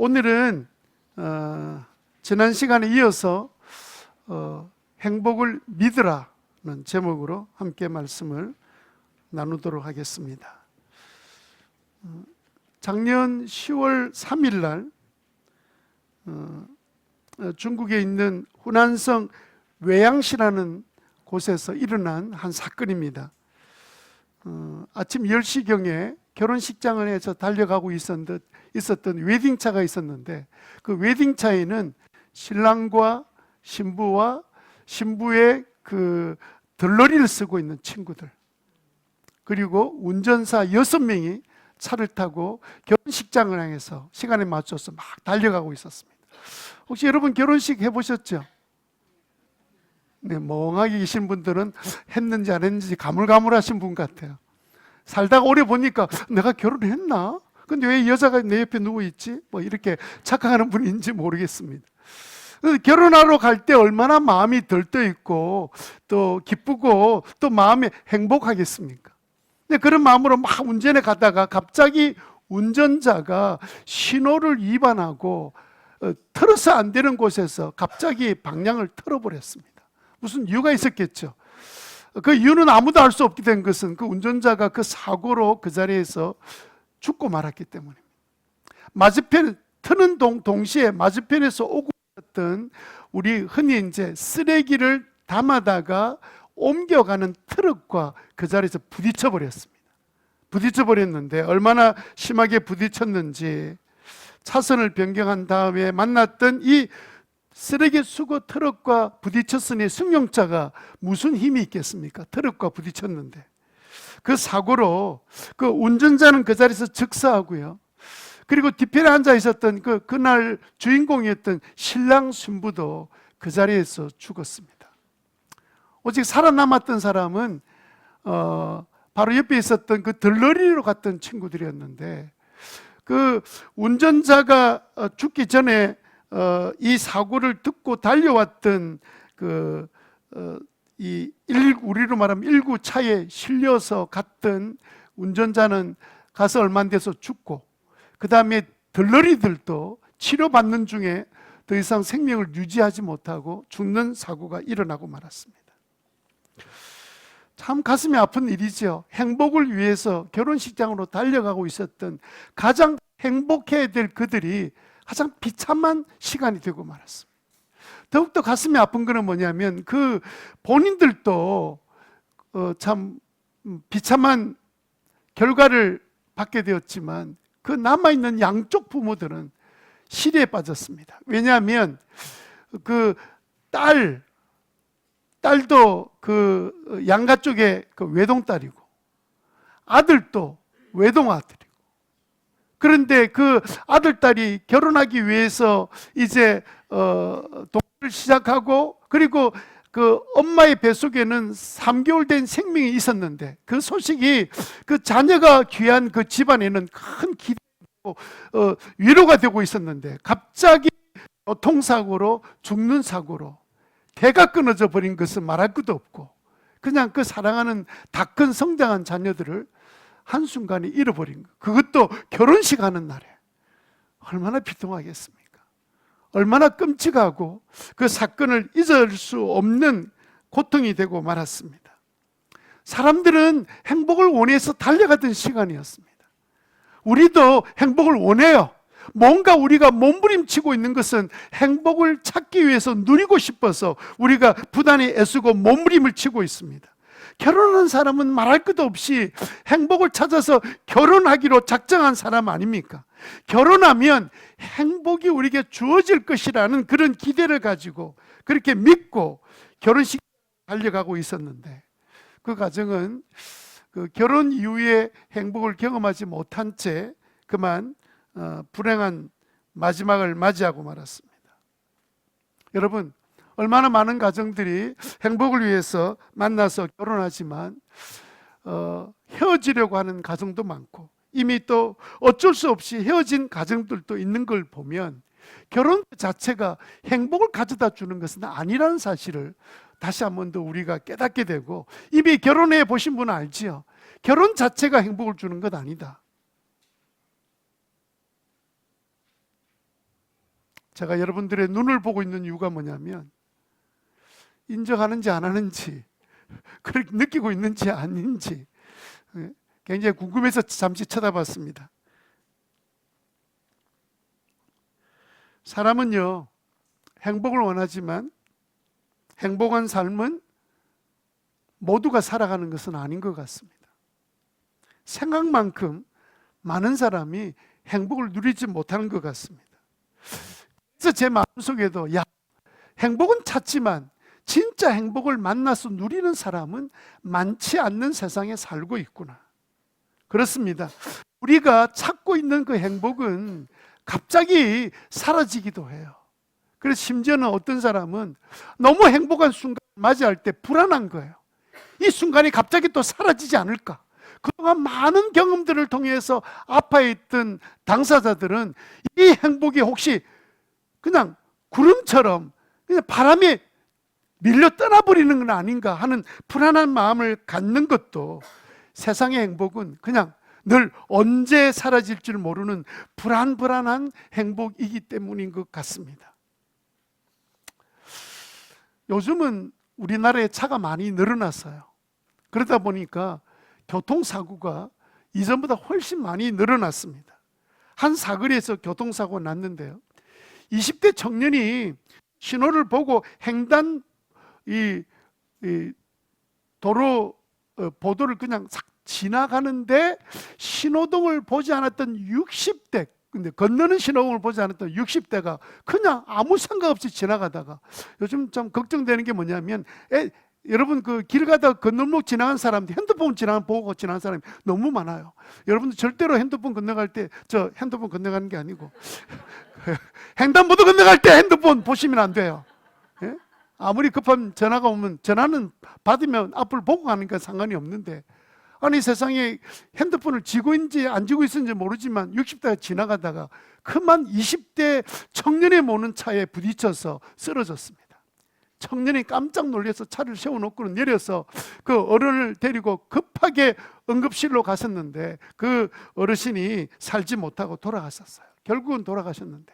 오늘은 지난 시간에 이어서 행복을 믿으라는 제목으로 함께 말씀을 나누도록 하겠습니다. 작년 10월 3일 날 중국에 있는 후난성 외양시라는 곳에서 일어난 한 사건입니다. 아침 10시경에 결혼식장에서 달려가고 있었던 웨딩차가 있었는데, 그 웨딩차에는 신랑과 신부와 신부의 그 들러리를 쓰고 있는 친구들, 그리고 운전사 6명이 차를 타고 결혼식장을 향해서 시간에 맞춰서 막 달려가고 있었습니다. 혹시 여러분 결혼식 해보셨죠? 네, 멍하게 계신 분들은 했는지 안 했는지 가물가물하신 분 같아요. 살다가 오래 보니까 내가 결혼했나? 근데 왜 여자가 내 옆에 누워있지? 뭐 이렇게 착각하는 분인지 모르겠습니다. 결혼하러 갈 때 얼마나 마음이 들떠있고 또 기쁘고 또 마음이 행복하겠습니까? 근데 그런 마음으로 막 운전해 가다가 갑자기 운전자가 신호를 위반하고 틀어서 안 되는 곳에서 갑자기 방향을 틀어버렸습니다. 무슨 이유가 있었겠죠. 그 이유는 아무도 알 수 없게 된 것은 그 운전자가 그 사고로 그 자리에서 죽고 말았기 때문입니다. 맞은편 트는 동시에 맞은편에서 오고 있었던 우리 흔히 이제 쓰레기를 담아다가 옮겨가는 트럭과 그 자리에서 부딪혀 버렸습니다. 부딪혀 버렸는데 얼마나 심하게 부딪혔는지, 차선을 변경한 다음에 만났던 이 쓰레기 수거 트럭과 부딪혔으니 승용차가 무슨 힘이 있겠습니까? 트럭과 부딪혔는데. 그 사고로 그 운전자는 그 자리에서 즉사하고요. 그리고 뒤편에 앉아 있었던 그날 주인공이었던 신랑 신부도 그 자리에서 죽었습니다. 오직 살아남았던 사람은 바로 옆에 있었던 그 들러리로 갔던 친구들이었는데, 그 운전자가 죽기 전에 이 사고를 듣고 달려왔던 우리로 말하면 1구차에 실려서 갔던 운전자는 가서 얼마 안 돼서 죽고, 그 다음에 들러리들도 치료받는 중에 더 이상 생명을 유지하지 못하고 죽는 사고가 일어나고 말았습니다. 참 가슴이 아픈 일이죠. 행복을 위해서 결혼식장으로 달려가고 있었던 가장 행복해야 될 그들이 가장 비참한 시간이 되고 말았습니다. 더욱더 가슴이 아픈 것은 뭐냐면 그 본인들도 참 비참한 결과를 받게 되었지만 그 남아있는 양쪽 부모들은 시리에 빠졌습니다. 왜냐하면 그 딸도 그 양가 쪽에 그 외동딸이고 아들도 외동아들이고, 그런데 그 아들딸이 결혼하기 위해서 이제 동거를 시작하고, 그리고 그 엄마의 뱃속에는 3개월 된 생명이 있었는데 그 소식이 그 자녀가 귀한 그 집안에는 큰 기대고 위로가 되고 있었는데 갑자기 교통사고로 죽는 사고로 대가 끊어져 버린 것은 말할 것도 없고, 그냥 그 사랑하는 다 큰 성장한 자녀들을 한순간에 잃어버린 것, 그것도 결혼식 하는 날에. 얼마나 비통하겠습니까? 얼마나 끔찍하고 그 사건을 잊을 수 없는 고통이 되고 말았습니다. 사람들은 행복을 원해서 달려가던 시간이었습니다. 우리도 행복을 원해요. 뭔가 우리가 몸부림치고 있는 것은 행복을 찾기 위해서 누리고 싶어서 우리가 부단히 애쓰고 몸부림을 치고 있습니다. 결혼한 사람은 말할 것도 없이 행복을 찾아서 결혼하기로 작정한 사람 아닙니까? 결혼하면 행복이 우리에게 주어질 것이라는 그런 기대를 가지고 그렇게 믿고 결혼식 달려가고 있었는데, 그 가정은 그 결혼 이후에 행복을 경험하지 못한 채 그만 불행한 마지막을 맞이하고 말았습니다. 여러분, 얼마나 많은 가정들이 행복을 위해서 만나서 결혼하지만 헤어지려고 하는 가정도 많고, 이미 또 어쩔 수 없이 헤어진 가정들도 있는 걸 보면 결혼 자체가 행복을 가져다 주는 것은 아니라는 사실을 다시 한 번 더 우리가 깨닫게 되고, 이미 결혼해 보신 분은 알지요. 결혼 자체가 행복을 주는 것 아니다. 제가 여러분들의 눈을 보고 있는 이유가 뭐냐면 인정하는지 안 하는지, 그렇게 느끼고 있는지 아닌지 굉장히 궁금해서 잠시 쳐다봤습니다. 사람은요, 행복을 원하지만 행복한 삶은 모두가 살아가는 것은 아닌 것 같습니다. 생각만큼 많은 사람이 행복을 누리지 못하는 것 같습니다. 그래서 제 마음속에도 행복은 찾지만 진짜 행복을 만나서 누리는 사람은 많지 않는 세상에 살고 있구나. 그렇습니다. 우리가 찾고 있는 그 행복은 갑자기 사라지기도 해요. 그래서 심지어는 어떤 사람은 너무 행복한 순간을 맞이할 때 불안한 거예요. 이 순간이 갑자기 또 사라지지 않을까? 그동안 많은 경험들을 통해서 아파했던 당사자들은 이 행복이 혹시 그냥 구름처럼 그냥 바람에 밀려 떠나버리는 건 아닌가 하는 불안한 마음을 갖는 것도, 세상의 행복은 그냥 늘 언제 사라질지 모르는 불안한 행복이기 때문인 것 같습니다. 요즘은 우리나라에 차가 많이 늘어났어요. 그러다 보니까 교통사고가 이전보다 훨씬 많이 늘어났습니다. 한 사거리에서 교통사고가 났는데요, 20대 청년이 신호를 보고 횡단 도로 보도를 그냥 싹 지나가는데 신호등을 보지 않았던 60대, 근데 건너는 신호등을 보지 않았던 60대가 그냥 아무 생각 없이 지나가다가, 요즘 좀 걱정되는 게 뭐냐면 여러분 그 길 가다 건널목 지나간 사람들, 핸드폰 보고 지나간 사람이 너무 많아요. 여러분들 절대로 핸드폰 건너갈 때 핸드폰 건너가는 게 아니고 횡단보도 건너갈 때 핸드폰 보시면 안 돼요. 예? 아무리 급한 전화가 오면 전화는 받으면 앞을 보고 가니까 상관이 없는데, 아니 세상에 핸드폰을 쥐고 있는지 안 쥐고 있는지 모르지만 60대가 지나가다가 그만 20대 청년이 모는 차에 부딪혀서 쓰러졌습니다. 청년이 깜짝 놀라서 차를 세워놓고 내려서 그 어른을 데리고 급하게 응급실로 갔었는데 그 어르신이 살지 못하고 돌아가셨어요. 결국은 돌아가셨는데,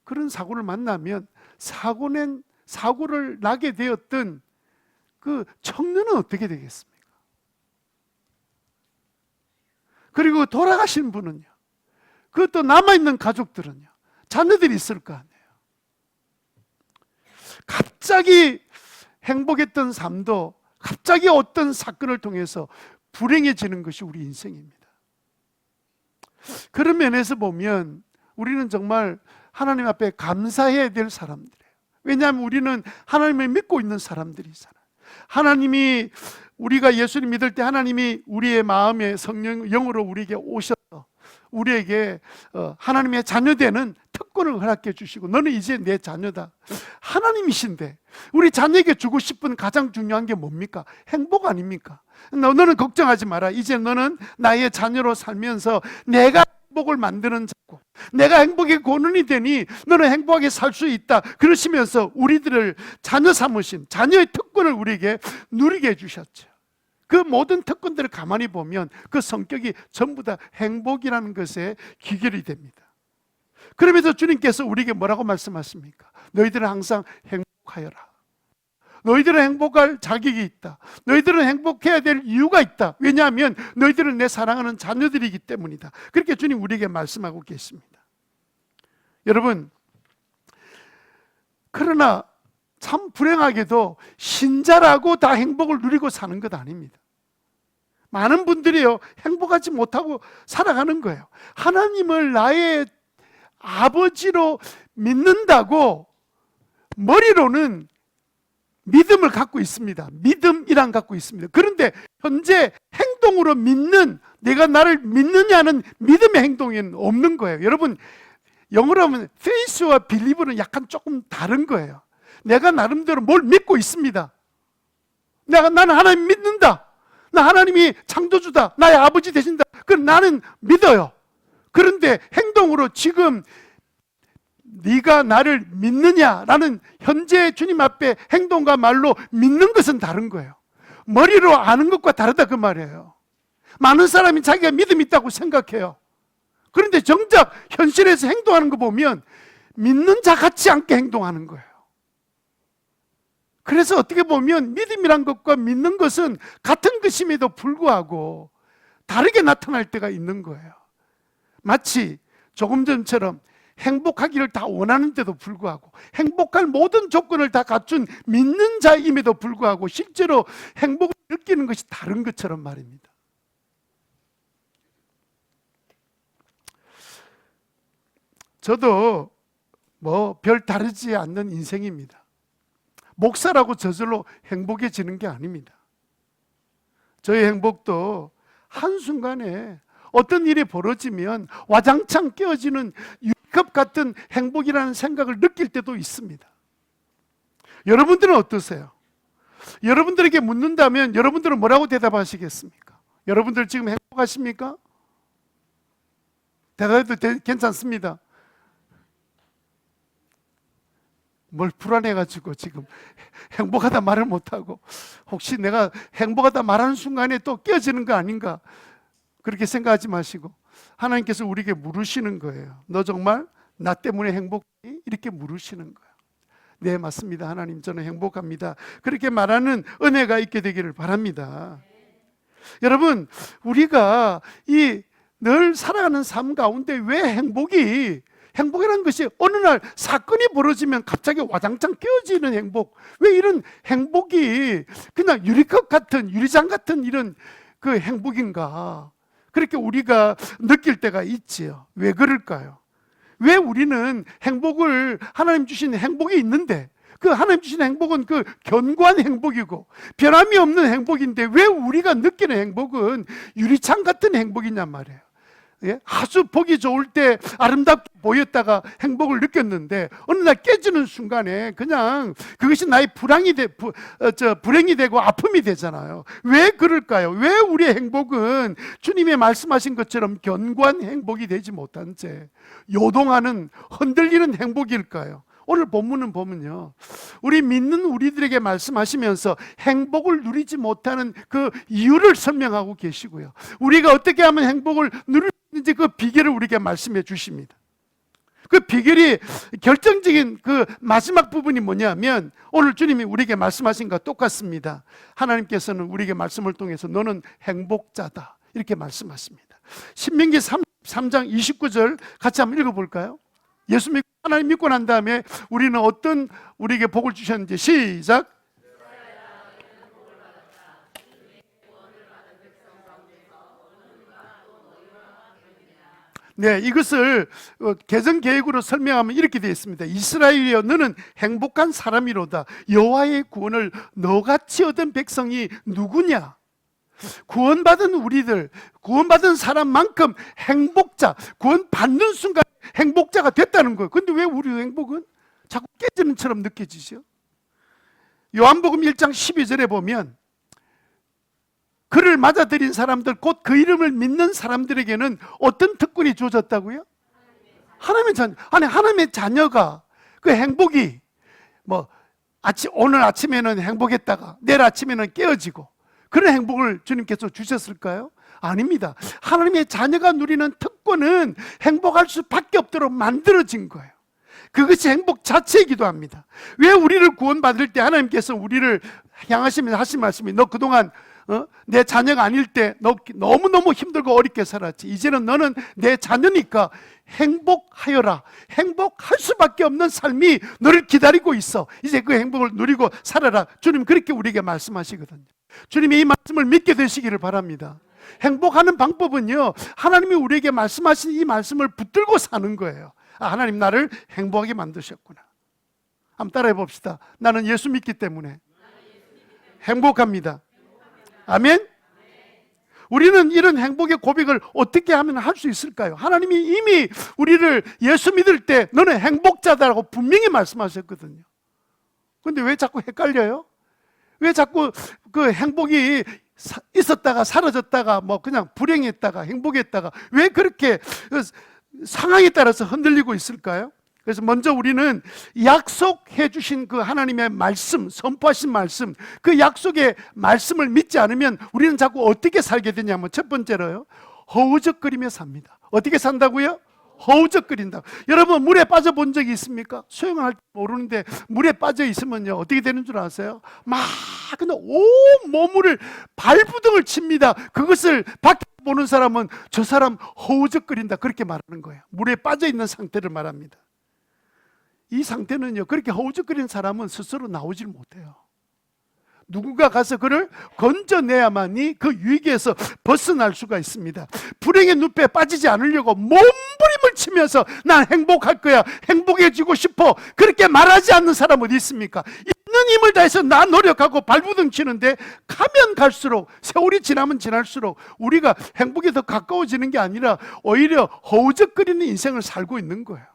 그런 사고를 만나면 사고를 나게 되었던 그 청년은 어떻게 되겠습니까? 그리고 돌아가신 분은요, 그것도 남아있는 가족들은요, 자녀들이 있을 거 아니에요. 갑자기 행복했던 삶도 갑자기 어떤 사건을 통해서 불행해지는 것이 우리 인생입니다. 그런 면에서 보면 우리는 정말 하나님 앞에 감사해야 될 사람들이에요. 왜냐하면 우리는 하나님을 믿고 있는 사람들이잖아요. 하나님이, 우리가 예수님 믿을 때 하나님이 우리의 마음에 성령 영으로 우리에게 오셔서 우리에게 하나님의 자녀되는 특권을 허락해 주시고, 너는 이제 내 자녀다. 하나님이신데 우리 자녀에게 주고 싶은 가장 중요한 게 뭡니까? 행복 아닙니까? 너는 걱정하지 마라. 이제 너는 나의 자녀로 살면서 내가 행복을 만드는 자고 내가 행복의 권원이 되니 너는 행복하게 살 수 있다. 그러시면서 우리들을 자녀 삼으신 자녀의 특권을 우리에게 누리게 해주셨죠. 그 모든 특권들을 가만히 보면 그 성격이 전부 다 행복이라는 것에 귀결이 됩니다. 그러면서 주님께서 우리에게 뭐라고 말씀하십니까? 너희들은 항상 행복하여라. 너희들은 행복할 자격이 있다. 너희들은 행복해야 될 이유가 있다. 왜냐하면 너희들은 내 사랑하는 자녀들이기 때문이다. 그렇게 주님 우리에게 말씀하고 계십니다. 여러분, 그러나 참 불행하게도 신자라고 다 행복을 누리고 사는 것 아닙니다. 많은 분들이요, 행복하지 못하고 살아가는 거예요. 하나님을 나의 아버지로 믿는다고 머리로는 믿음을 갖고 있습니다. 믿음이란 갖고 있습니다. 그런데 현재 행동으로 믿는, 내가 나를 믿느냐는 믿음의 행동에는 없는 거예요. 여러분, 영어로 하면 faith와 believe는 약간 조금 다른 거예요. 내가 나름대로 뭘 믿고 있습니다. 나는 하나님 믿는다. 나 하나님이 창조주다. 나의 아버지 되신다. 그럼 나는 믿어요. 그런데 행동으로 지금 네가 나를 믿느냐라는 현재 주님 앞에 행동과 말로 믿는 것은 다른 거예요. 머리로 아는 것과 다르다 그 말이에요. 많은 사람이 자기가 믿음이 있다고 생각해요. 그런데 정작 현실에서 행동하는 거 보면 믿는 자 같지 않게 행동하는 거예요. 그래서 어떻게 보면 믿음이란 것과 믿는 것은 같은 것임에도 불구하고 다르게 나타날 때가 있는 거예요. 마치 조금 전처럼 행복하기를 다 원하는데도 불구하고 행복할 모든 조건을 다 갖춘 믿는 자임에도 불구하고 실제로 행복을 느끼는 것이 다른 것처럼 말입니다. 저도 뭐 별 다르지 않는 인생입니다. 목사라고 저절로 행복해지는 게 아닙니다. 저의 행복도 한순간에 어떤 일이 벌어지면 와장창 깨어지는 유리컵 같은 행복이라는 생각을 느낄 때도 있습니다. 여러분들은 어떠세요? 여러분들에게 묻는다면 여러분들은 뭐라고 대답하시겠습니까? 여러분들 지금 행복하십니까? 대답해도 괜찮습니다. 뭘 불안해가지고 지금 행복하다 말을 못하고 혹시 내가 행복하다 말하는 순간에 또 깨어지는 거 아닌가 그렇게 생각하지 마시고 하나님께서 우리에게 물으시는 거예요. 너 정말 나 때문에 행복해? 이렇게 물으시는 거예요. 네, 맞습니다. 하나님, 저는 행복합니다. 그렇게 말하는 은혜가 있게 되기를 바랍니다. 여러분, 우리가 이 늘 살아가는 삶 가운데 왜 행복이라는 것이 어느 날 사건이 벌어지면 갑자기 와장창 깨어지는 행복, 왜 이런 행복이 그냥 유리컵 같은, 유리장 같은 이런 그 행복인가, 그렇게 우리가 느낄 때가 있지요. 왜 그럴까요? 왜 우리는 행복을, 하나님 주신 행복이 있는데 그 하나님 주신 행복은 그 견고한 행복이고 변함이 없는 행복인데 왜 우리가 느끼는 행복은 유리창 같은 행복이냔 말이에요. 예? 아주 보기 좋을 때 아름답게 보였다가 행복을 느꼈는데 어느 날 깨지는 순간에 그냥 그것이 나의 불행이 되고 아픔이 되잖아요. 왜 그럴까요? 왜 우리의 행복은 주님의 말씀하신 것처럼 견고한 행복이 되지 못한 채 요동하는, 흔들리는 행복일까요? 오늘 본문은 보면요, 우리 믿는 우리들에게 말씀하시면서 행복을 누리지 못하는 그 이유를 설명하고 계시고요, 우리가 어떻게 하면 행복을 누릴 수 있는지 그 비결을 우리에게 말씀해 주십니다. 그 비결이, 결정적인 그 마지막 부분이 뭐냐면 오늘 주님이 우리에게 말씀하신 것과 똑같습니다. 하나님께서는 우리에게 말씀을 통해서 너는 행복자다 이렇게 말씀하십니다. 신명기 3장 29절 같이 한번 읽어볼까요? 예수 믿고 하나님 믿고 난 다음에 우리는 어떤 우리에게 복을 주셨는지 시작. 네, 이것을 개정 계획으로 설명하면 이렇게 되어 있습니다. 이스라엘이여 너는 행복한 사람이로다. 여호와의 구원을 너같이 얻은 백성이 누구냐? 구원받은 우리들, 구원받은 사람만큼 행복자, 구원받는 순간 행복자가 됐다는 거예요. 그런데 왜 우리 행복은 자꾸 깨지는 처럼 느껴지죠? 요한복음 1장 12절에 보면 그를 맞아들인 사람들, 곧 그 이름을 믿는 사람들에게는 어떤 특권이 주어졌다고요? 하나님의 자녀가 그 행복이 오늘 아침에는 행복했다가 내일 아침에는 깨어지고 그런 행복을 주님께서 주셨을까요? 아닙니다. 하나님의 자녀가 누리는 특권은 행복할 수밖에 없도록 만들어진 거예요. 그것이 행복 자체이기도 합니다. 왜 우리를 구원받을 때 하나님께서 우리를 향하시면서 하신 말씀이 너 그동안 내 자녀가 아닐 때 너 너무너무 힘들고 어렵게 살았지. 이제는 너는 내 자녀니까 행복하여라. 행복할 수밖에 없는 삶이 너를 기다리고 있어. 이제 그 행복을 누리고 살아라. 주님 그렇게 우리에게 말씀하시거든요. 주님이 이 말씀을 믿게 되시기를 바랍니다. 행복하는 방법은요, 하나님이 우리에게 말씀하신 이 말씀을 붙들고 사는 거예요. 하나님 나를 행복하게 만드셨구나. 한번 따라해 봅시다. 나는 예수 믿기 때문에 행복합니다. 아멘? 우리는 이런 행복의 고백을 어떻게 하면 할 수 있을까요? 하나님이 이미 우리를 예수 믿을 때 너는 행복자다라고 분명히 말씀하셨거든요. 그런데 왜 자꾸 헷갈려요? 왜 자꾸 그 행복이 있었다가 사라졌다가 그냥 불행했다가 행복했다가 왜 그렇게 상황에 따라서 흔들리고 있을까요? 그래서 먼저 우리는 약속해 주신 그 하나님의 말씀, 선포하신 말씀, 그 약속의 말씀을 믿지 않으면 우리는 자꾸 어떻게 살게 되냐면 첫 번째로요, 허우적거리며 삽니다. 어떻게 산다고요? 허우적거린다. 여러분 물에 빠져 본 적이 있습니까? 수영을 할 줄 모르는데 물에 빠져 있으면요 어떻게 되는 줄 아세요? 막 그냥 온 몸을 발부둥을 칩니다. 그것을 밖에 보는 사람은 저 사람 허우적거린다 그렇게 말하는 거예요. 물에 빠져 있는 상태를 말합니다. 이 상태는요 그렇게 허우적거리는 사람은 스스로 나오질 못해요. 누군가 가서 그를 건져내야만이 그 위기에서 벗어날 수가 있습니다. 불행의 늪에 빠지지 않으려고 몸부림을 치면서 난 행복할 거야, 행복해지고 싶어 그렇게 말하지 않는 사람 어디 있습니까? 있는 힘을 다해서 나 노력하고 발부둥 치는데 가면 갈수록, 세월이 지나면 지날수록 우리가 행복에 더 가까워지는 게 아니라 오히려 허우적거리는 인생을 살고 있는 거예요.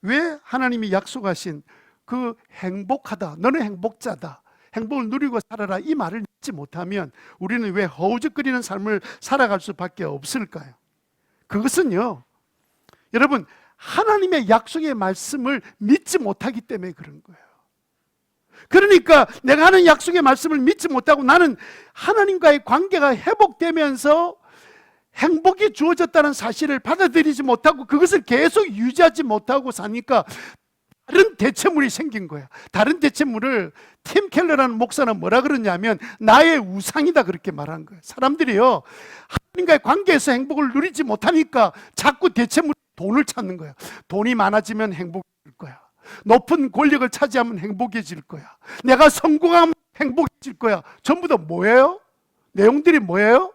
왜 하나님이 약속하신 그 행복하다, 너는 행복자다, 행복을 누리고 살아라 이 말을 믿지 못하면 우리는 왜 허우적거리는 삶을 살아갈 수밖에 없을까요? 그것은요 여러분 하나님의 약속의 말씀을 믿지 못하기 때문에 그런 거예요. 그러니까 내가 하는 약속의 말씀을 믿지 못하고 나는 하나님과의 관계가 회복되면서 행복이 주어졌다는 사실을 받아들이지 못하고 그것을 계속 유지하지 못하고 사니까 다른 대체물이 생긴 거야. 다른 대체물을 팀 켈러라는 목사는 뭐라 그러냐면 나의 우상이다 그렇게 말한 거예요. 사람들이요 하나님과의 관계에서 행복을 누리지 못하니까 자꾸 대체물 돈을 찾는 거야. 돈이 많아지면 행복해질 거야. 높은 권력을 차지하면 행복해질 거야. 내가 성공하면 행복해질 거야. 전부 다 뭐예요? 내용들이 뭐예요?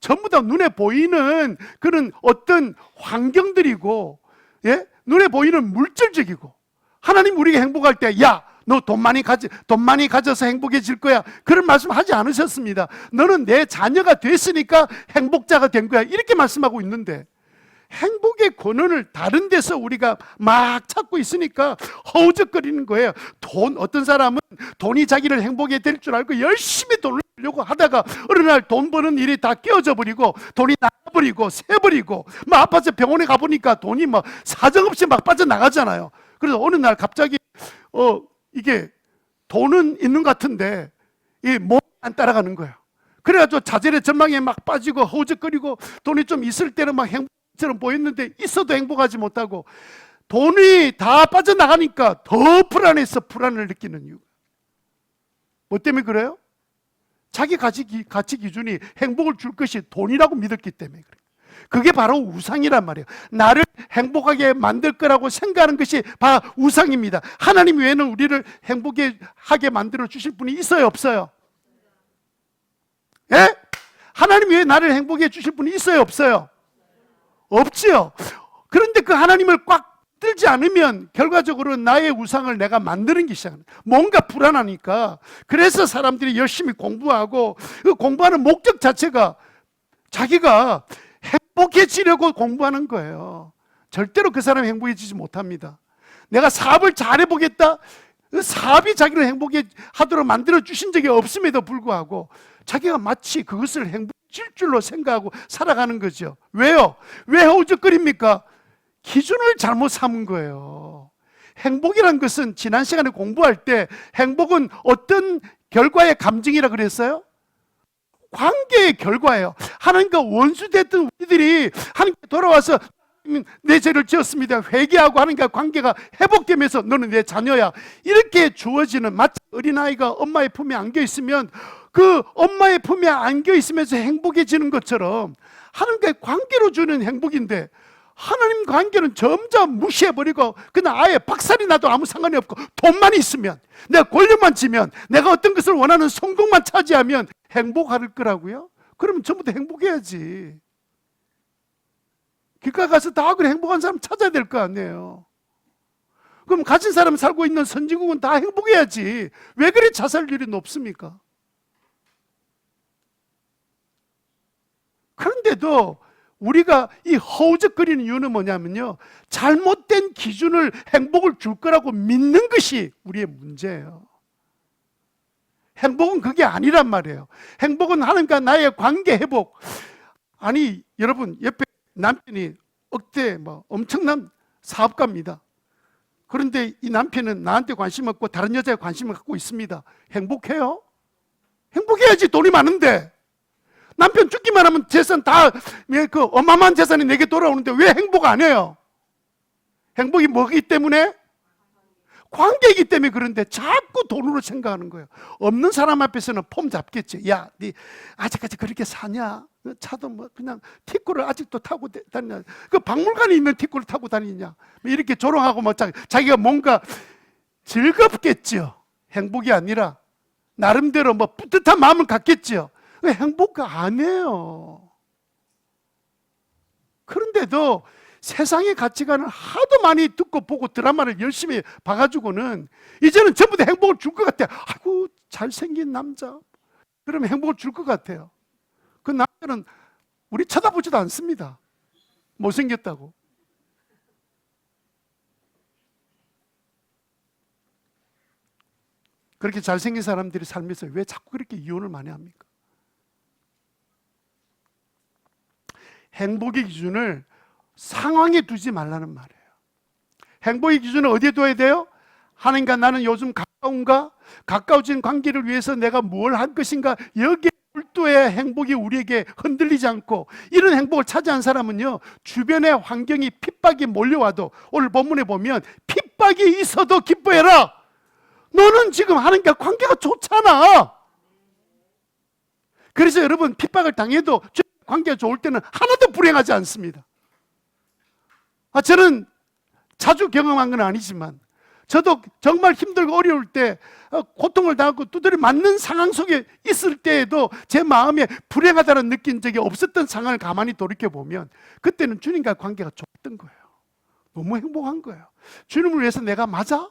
전부 다 눈에 보이는 그런 어떤 환경들이고, 예? 눈에 보이는 물질적이고. 하나님 우리가 행복할 때, 야, 너 돈 많이 가져서 행복해질 거야. 그런 말씀 하지 않으셨습니다. 너는 내 자녀가 됐으니까 행복자가 된 거야. 이렇게 말씀하고 있는데, 행복의 근원을 다른 데서 우리가 막 찾고 있으니까 허우적거리는 거예요. 어떤 사람은 돈이 자기를 행복에 될 줄 알고 열심히 돈을 벌려고 하다가 어느 날 돈 버는 일이 다 깨어져 버리고 돈이 나가버리고 새버리고 막 아파서 병원에 가보니까 돈이 막 사정없이 막 빠져나가잖아요. 그래서 어느 날 갑자기 이게 돈은 있는 것 같은데 이 몸이 안 따라가는 거예요. 그래가지고 자잘의 전망에 막 빠지고 허우적거리고 돈이 좀 있을 때는 막 행복처럼 보였는데 있어도 행복하지 못하고 돈이 다 빠져나가니까 더 불안해서 불안을 느끼는 이유. 뭐 때문에 그래요? 자기 가치 기준이 행복을 줄 것이 돈이라고 믿었기 때문에 그래요. 그게 바로 우상이란 말이에요. 나를 행복하게 만들 거라고 생각하는 것이 바로 우상입니다. 하나님 외에는 우리를 행복하게 만들어 주실 분이 있어요, 없어요? 예? 하나님 외에 나를 행복해 주실 분이 있어요, 없어요? 없지요. 그런데 그 하나님을 꽉 들지 않으면 결과적으로 나의 우상을 내가 만드는 게 시작합니다. 뭔가 불안하니까. 그래서 사람들이 열심히 공부하고 그 공부하는 목적 자체가 자기가 행복해지려고 공부하는 거예요. 절대로 그 사람이 행복해지지 못합니다. 내가 사업을 잘해보겠다. 그 사업이 자기를 행복해 하도록 만들어 주신 적이 없음에도 불구하고 자기가 마치 그것을 행복해질 줄로 생각하고 살아가는 거죠. 왜요? 왜 허우적거립니까? 기준을 잘못 삼은 거예요. 행복이란 것은 지난 시간에 공부할 때 행복은 어떤 결과의 감정이라 그랬어요? 관계의 결과예요. 하나님과 원수됐던 우리들이 하나님께 돌아와서 내 죄를 지었습니다. 회개하고 하나님과 관계가 회복되면서 너는 내 자녀야. 이렇게 주어지는 마치 어린아이가 엄마의 품에 안겨 있으면 그 엄마의 품에 안겨 있으면서 행복해지는 것처럼 하나님과의 관계로 주는 행복인데 하나님 관계는 점점 무시해버리고 그냥 아예 박살이 나도 아무 상관이 없고 돈만 있으면 내가 권력만 지면 내가 어떤 것을 원하는 성공만 차지하면 행복할 거라고요? 그러면 전부 다 행복해야지. 길가 가서 다 그래 행복한 사람 찾아야 될 거 아니에요. 그럼 가진 사람 살고 있는 선진국은 다 행복해야지. 왜 그래 자살률이 높습니까? 그런데도 우리가 이 허우적거리는 이유는 뭐냐면요, 잘못된 기준을 행복을 줄 거라고 믿는 것이 우리의 문제예요. 행복은 그게 아니란 말이에요. 행복은 하나님과 나의 관계 회복. 아니 여러분 옆에 남편이 억대 엄청난 사업가입니다. 그런데 이 남편은 나한테 관심 없고 다른 여자에 관심을 갖고 있습니다. 행복해요? 행복해야지. 돈이 많은데. 남편 죽기만 하면 재산 다, 그 어마어마한 재산이 내게 돌아오는데 왜 행복 안 해요? 행복이 뭐기 때문에? 관계이기 때문에. 그런데 자꾸 돈으로 생각하는 거예요. 없는 사람 앞에서는 폼 잡겠지. 야, 네 아직까지 그렇게 사냐? 차도 뭐 그냥 티코를 아직도 타고 다니냐? 그 박물관에 있는 티코를 타고 다니냐? 이렇게 조롱하고 뭐 자기가 뭔가 즐겁겠지요. 행복이 아니라 나름대로 뭐 뿌듯한 마음을 갖겠지요. 행복 안 해요. 그런데도 세상의 가치관을 하도 많이 듣고 보고 드라마를 열심히 봐가지고는 이제는 전부 다 행복을 줄 것 같아요. 아이고, 잘생긴 남자. 그러면 행복을 줄 것 같아요. 그 남자는 우리 쳐다보지도 않습니다. 못생겼다고. 그렇게 잘생긴 사람들이 살면서 왜 자꾸 그렇게 이혼을 많이 합니까? 행복의 기준을 상황에 두지 말라는 말이에요. 행복의 기준을 어디에 둬야 돼요? 하나님과 나는 요즘 가까운가? 가까워진 관계를 위해서 내가 뭘 할 것인가? 여기에 몰두해야 행복이 우리에게 흔들리지 않고, 이런 행복을 차지한 사람은요, 주변의 환경이 핍박이 몰려와도, 오늘 본문에 보면 핍박이 있어도 기뻐해라. 너는 지금 하나님과 관계가 좋잖아. 그래서 여러분, 핍박을 당해도 관계가 좋을 때는 하나도 불행하지 않습니다. 저는 자주 경험한 건 아니지만 저도 정말 힘들고 어려울 때 고통을 당하고 두드려 맞는 상황 속에 있을 때에도 제 마음에 불행하다는 느낀 적이 없었던 상황을 가만히 돌이켜보면 그때는 주님과 관계가 좋았던 거예요. 너무 행복한 거예요. 주님을 위해서 내가 맞아?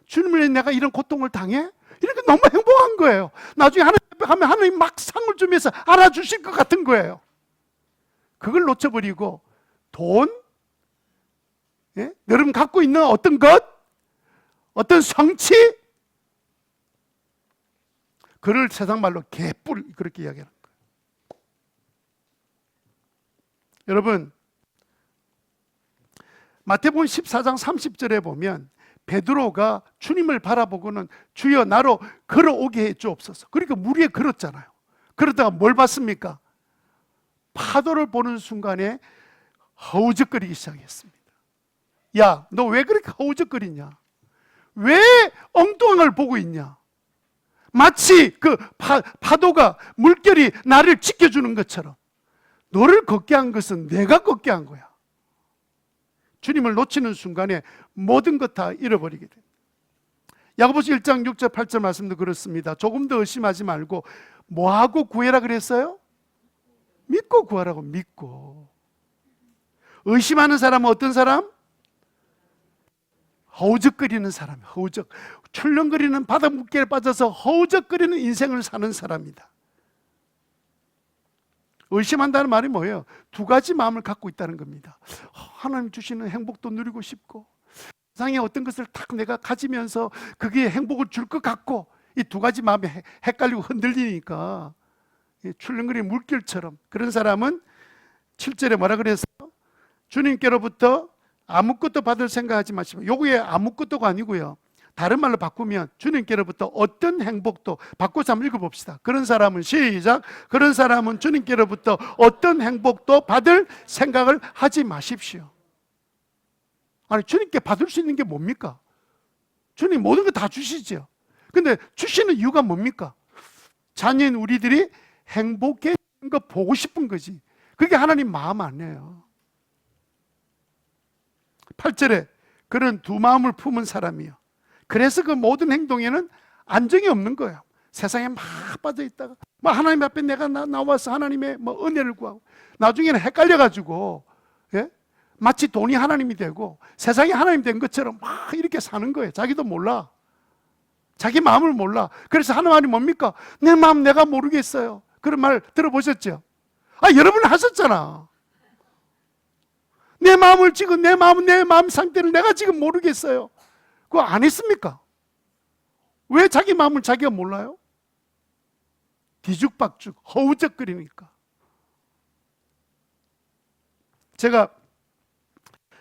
주님을 위해서 내가 이런 고통을 당해? 이렇게 너무 행복한 거예요. 나중에 하나님 앞에 가면 하나님 막 상을 주면서 알아주실 것 같은 거예요. 그걸 놓쳐버리고 돈, 여러분 갖고 있는 어떤 것, 어떤 성취, 그를 세상 말로 개뿔, 그렇게 이야기하는 거예요. 여러분, 마태복음 14장 30절에 보면 베드로가 주님을 바라보고는 주여 나로 걸어오게 해 주옵소서. 그러니까 물 위에 걸었잖아요. 그러다가 뭘 봤습니까? 파도를 보는 순간에 허우적거리기 시작했습니다. 야, 너 왜 그렇게 허우적거리냐? 왜 엉뚱한 걸 보고 있냐? 마치 그 파도가, 물결이 나를 지켜주는 것처럼 너를 걷게 한 것은 내가 걷게 한 거야. 주님을 놓치는 순간에 모든 것 다 잃어버리게 됩니다. 야고보서 1장 6절 8절 말씀도 그렇습니다. 조금 더 의심하지 말고 뭐하고 구해라 그랬어요? 믿고 구하라고. 믿고. 의심하는 사람은 어떤 사람? 허우적거리는 사람. 출렁거리는 바다 물결에 빠져서 허우적거리는 인생을 사는 사람이다. 의심한다는 말이 뭐예요? 두 가지 마음을 갖고 있다는 겁니다. 하나님 주시는 행복도 누리고 싶고, 세상에 어떤 것을 딱 내가 가지면서 그게 행복을 줄 것 같고, 이 두 가지 마음이 헷갈리고 흔들리니까 출렁거리는 물결처럼. 그런 사람은 7절에 뭐라 그래서 주님께로부터 아무것도 받을 생각하지 마시고, 요거에 아무것도가 아니고요, 다른 말로 바꾸면 주님께로부터 어떤 행복도, 바꿔서 한번 읽어봅시다. 그런 사람은, 시작, 그런 사람은 주님께로부터 어떤 행복도 받을 생각을 하지 마십시오. 아니, 주님께 받을 수 있는 게 뭡니까? 주님 모든 거 다 주시죠. 근데 주시는 이유가 뭡니까? 자녀인 우리들이 행복해지는 거 보고 싶은 거지. 그게 하나님 마음 아니에요. 8절에 그런 두 마음을 품은 사람이요, 그래서 그 모든 행동에는 안정이 없는 거예요. 세상에 막 빠져 있다가 뭐 하나님 앞에 내가 나와서 하나님의 뭐 은혜를 구하고, 나중에는 헷갈려가지고, 마치 돈이 하나님이 되고 세상이 하나님 된 것처럼 막 이렇게 사는 거예요. 자기도 몰라. 자기 마음을 몰라. 그래서 하나님이 뭡니까? 내 마음 내가 모르겠어요. 그런 말 들어보셨죠? 여러분 하셨잖아. 내 마음을 지금, 내 마음 상태를 내가 지금 모르겠어요. 그거 안 했습니까? 왜 자기 마음을 자기가 몰라요? 뒤죽박죽, 허우적거리니까. 제가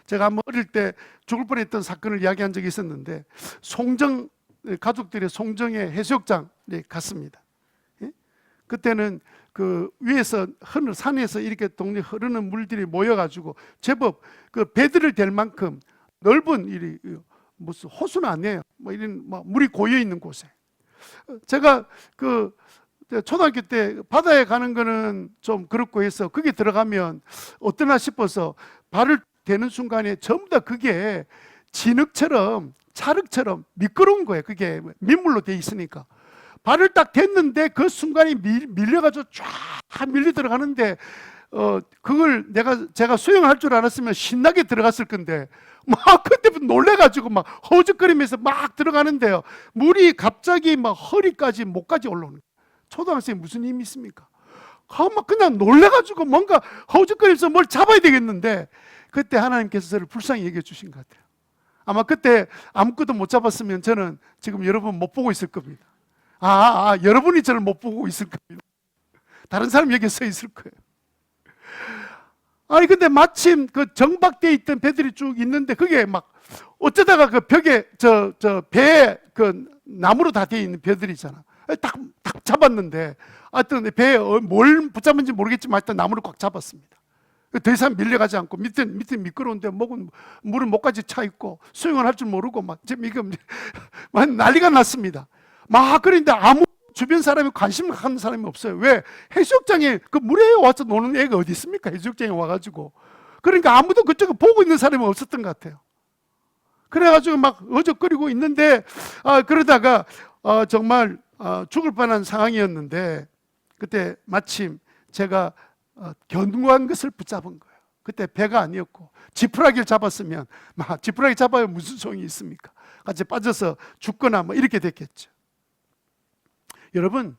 한번 어릴 때 죽을 뻔했던 사건을 이야기한 적이 있었는데, 가족들이 송정의 해수욕장에 갔습니다. 그때는 그 위에서 산에서 이렇게 동네 흐르는 물들이 모여가지고 제법 그 배들을 댈 만큼 넓은 무슨 호수는 아니에요. 뭐 이런 물이 고여 있는 곳에 제가 그 초등학교 때 바다에 가는 거는 좀 그렇고 해서 거기 들어가면 어떠나 싶어서 발을 대는 순간에 전부 다 그게 진흙처럼 찰흙처럼 미끄러운 거예요. 그게 민물로 돼 있으니까 발을 딱 댔는데 그 순간에 밀려가지고 쫙 밀려 들어가는데 그걸 제가 수영할 줄 알았으면 신나게 들어갔을 건데 막 그때 놀래가지고 막 허우적거리면서 막 들어가는데요, 물이 갑자기 막 허리까지 목까지 올라오는 거예요. 초등학생이 무슨 힘이 있습니까? 막 그냥 놀래가지고 뭔가 허우적거리면서 뭘 잡아야 되겠는데 그때 하나님께서 저를 불쌍히 여겨 주신 것 같아요. 아마 그때 아무것도 못 잡았으면 저는 지금 여러분 못 보고 있을 겁니다. 여러분이 저를 못 보고 있을 겁니다. 다른 사람 여기 서 있을 거예요. 아니 근데 마침 그 정박되어 있던 배들이 쭉 있는데 그게 막 어쩌다가 그 벽에 배에 그 나무로 다 되어 있는 배들이 있잖아. 딱 잡았는데 하여튼 배에 뭘 붙잡은지 모르겠지만 하여튼 나무를 꽉 잡았습니다. 더 이상 밀려가지 않고 밑에 미끄러운데 물은 목까지 차 있고 수영을 할 줄 모르고 막 난리가 났습니다. 막 그런데 아무 주변 사람이 관심을 갖는 사람이 없어요. 왜? 해수욕장에 그 물에 와서 노는 애가 어디 있습니까? 해수욕장에 와가지고. 그러니까 아무도 그쪽을 보고 있는 사람이 없었던 것 같아요. 그래가지고 막 어적거리고 있는데 그러다가 정말 죽을 뻔한 상황이었는데 그때 마침 제가 견고한 것을 붙잡은 거예요. 그때 배가 아니었고 지푸라기를 잡았으면 지푸라기 잡아야 무슨 소용이 있습니까? 같이 빠져서 죽거나 뭐 이렇게 됐겠죠. 여러분,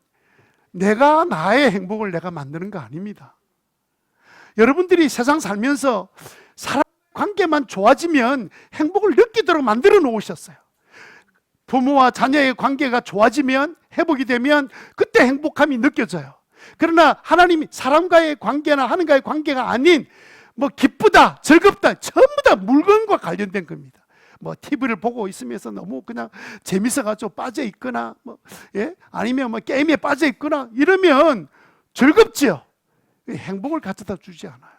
내가 나의 행복을 내가 만드는 거 아닙니다. 여러분들이 세상 살면서 사람 관계만 좋아지면 행복을 느끼도록 만들어 놓으셨어요. 부모와 자녀의 관계가 좋아지면, 회복이 되면 그때 행복함이 느껴져요. 그러나 하나님이 사람과의 관계나 하나님과의 관계가 아닌 뭐 기쁘다, 즐겁다, 전부 다 물건과 관련된 겁니다. 뭐 TV를 보고 있으면서 너무 그냥 재밌어가지고 빠져 있거나 아니면 뭐 게임에 빠져 있거나 이러면 즐겁지요. 행복을 가져다 주지 않아요.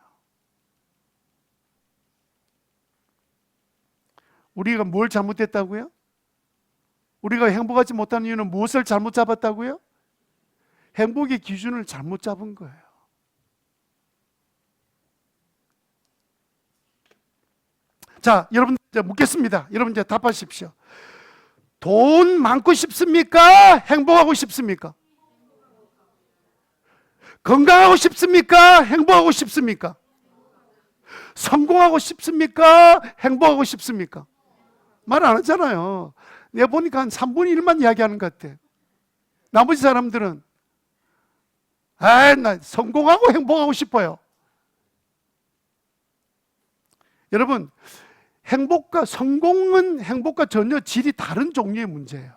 우리가 뭘 잘못했다고요? 우리가 행복하지 못하는 이유는 무엇을 잘못 잡았다고요? 행복의 기준을 잘못 잡은 거예요. 자, 여러분 이제 묻겠습니다. 여러분 이제 답하십시오. 돈 많고 싶습니까? 행복하고 싶습니까? 건강하고 싶습니까? 행복하고 싶습니까? 성공하고 싶습니까? 행복하고 싶습니까? 말 안 하잖아요. 내가 보니까 한 3분의 1만 이야기하는 것 같아. 나머지 사람들은 나 성공하고 행복하고 싶어요. 여러분, 성공은 행복과 전혀 질이 다른 종류의 문제예요.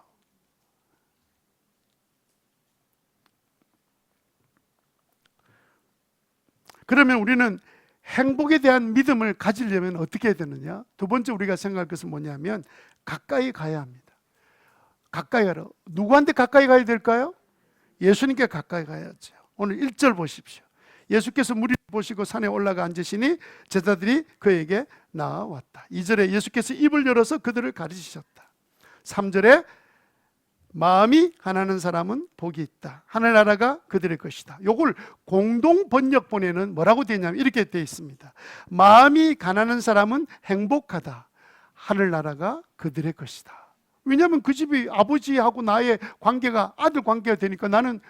그러면 우리는 행복에 대한 믿음을 가지려면 어떻게 해야 되느냐? 두 번째 우리가 생각할 것은 뭐냐면 가까이 가야 합니다. 가까이 가라. 누구한테 가까이 가야 될까요? 예수님께 가까이 가야죠. 오늘 1절 보십시오. 예수께서 무리를 보시고 산에 올라가 앉으시니 제자들이 그에게 나왔다. 2절에 예수께서 입을 열어서 그들을 가르치셨다. 3절에 마음이 가난한 사람은 복이 있다. 하늘나라가 그들의 것이다. 요걸 공동 번역본에는 뭐라고 되어 있냐면 이렇게 되어 있습니다. 마음이 가난한 사람은 행복하다. 하늘나라가 그들의 것이다. 왜냐하면 그 집이 아버지하고 나의 관계가 아들 관계가 되니까 나는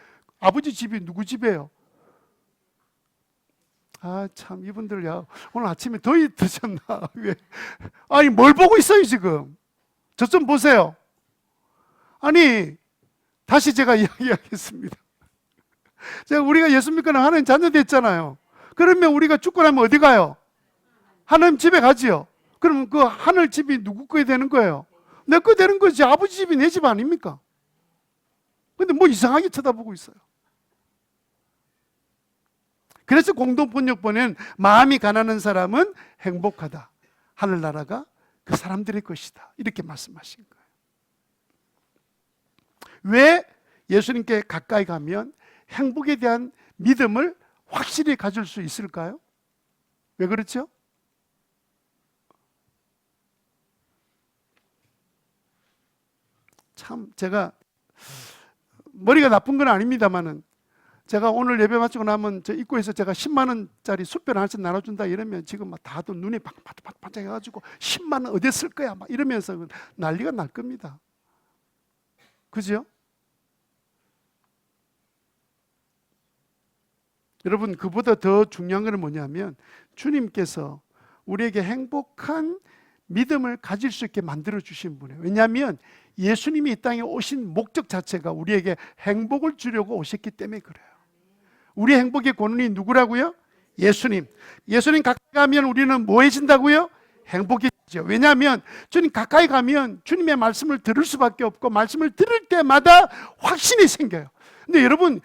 아버지 집이 누구 집이에요? 참 이분들 오늘 아침에 더위 드셨나? 왜? 아니 뭘 보고 있어요 지금? 저 좀 보세요. 아니 다시 제가 이야기하겠습니다. 우리가 예수 믿고 하나님 자녀 됐잖아요. 그러면 우리가 죽고 나면 어디 가요? 하나님 집에 가지요. 그러면 그 하늘 집이 누구 거에 되는 거예요? 내 거 되는 거지. 아버지 집이 내 집 아닙니까? 근데 뭐 이상하게 쳐다보고 있어요. 그래서 공동번역본에는 마음이 가난한 사람은 행복하다. 하늘나라가 그 사람들의 것이다. 이렇게 말씀하신 거예요. 왜 예수님께 가까이 가면 행복에 대한 믿음을 확실히 가질 수 있을까요? 왜 그렇죠? 참 제가 머리가 나쁜 건 아닙니다만은, 제가 오늘 예배 마치고 나면 저 입구에서 제가 10만 원짜리 숯별 하나씩 나눠준다 이러면 지금 막 다들 눈이 반짝반짝 해가지고 10만 원 어디 쓸 거야 막 이러면서 난리가 날 겁니다. 그죠? 여러분, 그보다 더 중요한 것은 뭐냐면 주님께서 우리에게 행복한 믿음을 가질 수 있게 만들어 주신 분이에요. 왜냐하면 예수님이 이 땅에 오신 목적 자체가 우리에게 행복을 주려고 오셨기 때문에 그래요. 우리 행복의 권원이 누구라고요? 예수님. 예수님 가까이 가면 우리는 뭐해진다고요? 행복해지죠. 왜냐하면 주님 가까이 가면 주님의 말씀을 들을 수밖에 없고, 말씀을 들을 때마다 확신이 생겨요. 근데 여러분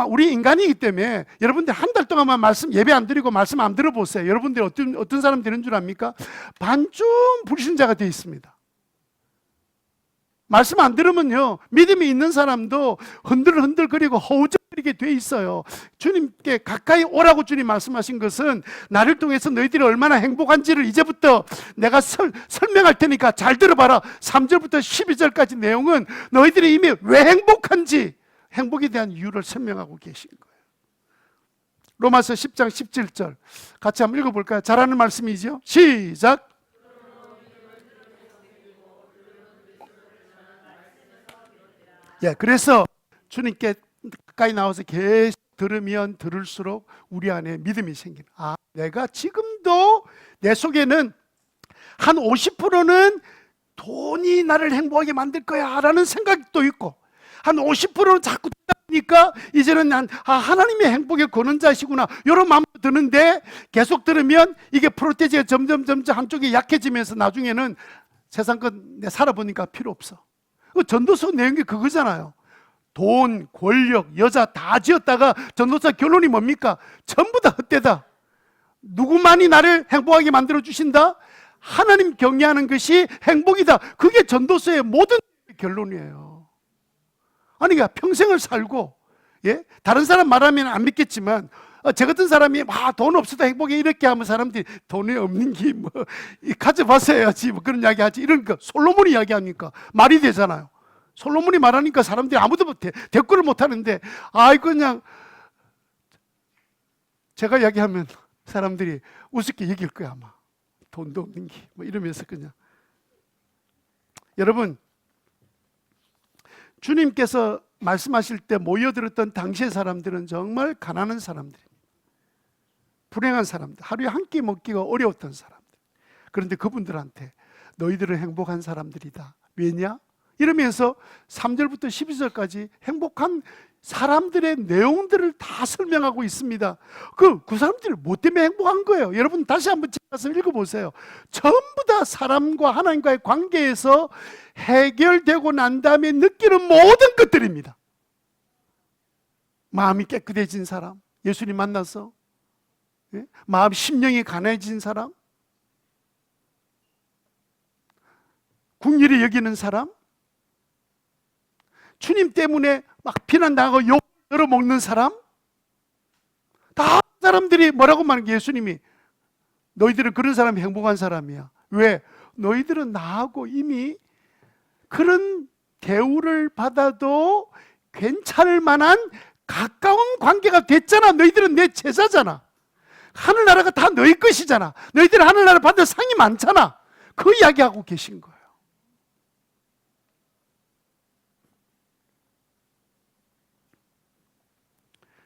우리 인간이기 때문에 여러분들 한 달 동안만 말씀 예배 안 드리고 말씀 안 들어보세요. 여러분들 어떤 사람 되는 줄 압니까? 반쯤 불신자가 되어 있습니다. 말씀 안 들으면요, 믿음이 있는 사람도 흔들흔들거리고 허우적거리게 돼 있어요. 주님께 가까이 오라고 주님 말씀하신 것은 나를 통해서 너희들이 얼마나 행복한지를 이제부터 내가 설명할 테니까 잘 들어봐라. 3절부터 12절까지 내용은 너희들이 이미 왜 행복한지, 행복에 대한 이유를 설명하고 계신 거예요. 로마서 10장 17절 같이 한번 읽어볼까요? 잘하는 말씀이죠. 시작. 예, 그래서 주님께 가까이 나와서 계속 들으면 들을수록 우리 안에 믿음이 생기는. 아, 내가 지금도 내 속에는 한 50%는 돈이 나를 행복하게 만들 거야 라는 생각도 있고, 한 50%는 자꾸 듣다 보니까 이제는 하나님의 행복의 권원자시구나 이런 마음도 드는데, 계속 들으면 이게 프로테지가 점점 한쪽이 약해지면서 나중에는 세상 건 내 살아보니까 필요 없어. 전도서 내용이 그거잖아요. 돈, 권력, 여자 다 지었다가 전도서 결론이 뭡니까? 전부 다 헛되다. 누구만이 나를 행복하게 만들어 주신다? 하나님 경외하는 것이 행복이다. 그게 전도서의 모든 결론이에요. 아니, 그러니까 평생을 살고, 예? 다른 사람 말하면 안 믿겠지만, 저 같은 사람이 돈 없어도 행복해 이렇게 하면 사람들이 돈이 없는 게 뭐 가져봤어야지 뭐 그런 이야기 하지, 이런 거 솔로몬이 이야기하니까 말이 되잖아요. 솔로몬이 말하니까 사람들이 아무도 대꾸를 못 하는데, 그냥 제가 이야기하면 사람들이 우습게 얘기할 거야 아마. 돈도 없는 게 뭐 이러면서 그냥. 여러분, 주님께서 말씀하실 때 모여들었던 당시의 사람들은 정말 가난한 사람들입니다. 불행한 사람들, 하루에 한 끼 먹기가 어려웠던 사람들. 그런데 그분들한테 너희들은 행복한 사람들이다. 왜냐? 이러면서 3절부터 12절까지 행복한 사람들의 내용들을 다 설명하고 있습니다. 그 사람들이 뭐 때문에 행복한 거예요? 여러분 다시 한번 찾아서 읽어보세요. 전부 다 사람과 하나님과의 관계에서 해결되고 난 다음에 느끼는 모든 것들입니다. 마음이 깨끗해진 사람, 예수님 만나서, 예? 마음 심령이 가난해진 사람, 긍휼히 여기는 사람, 주님 때문에 막 비난당하고 욕 들어먹는 사람, 다 사람들이 뭐라고 말하는 게, 예수님이 너희들은 그런 사람이 행복한 사람이야. 왜? 너희들은 나하고 이미 그런 대우를 받아도 괜찮을 만한 가까운 관계가 됐잖아. 너희들은 내 제자잖아. 하늘나라가 다 너희 것이잖아. 너희들은 하늘나라 받을 상이 많잖아. 그 이야기하고 계신 거예요.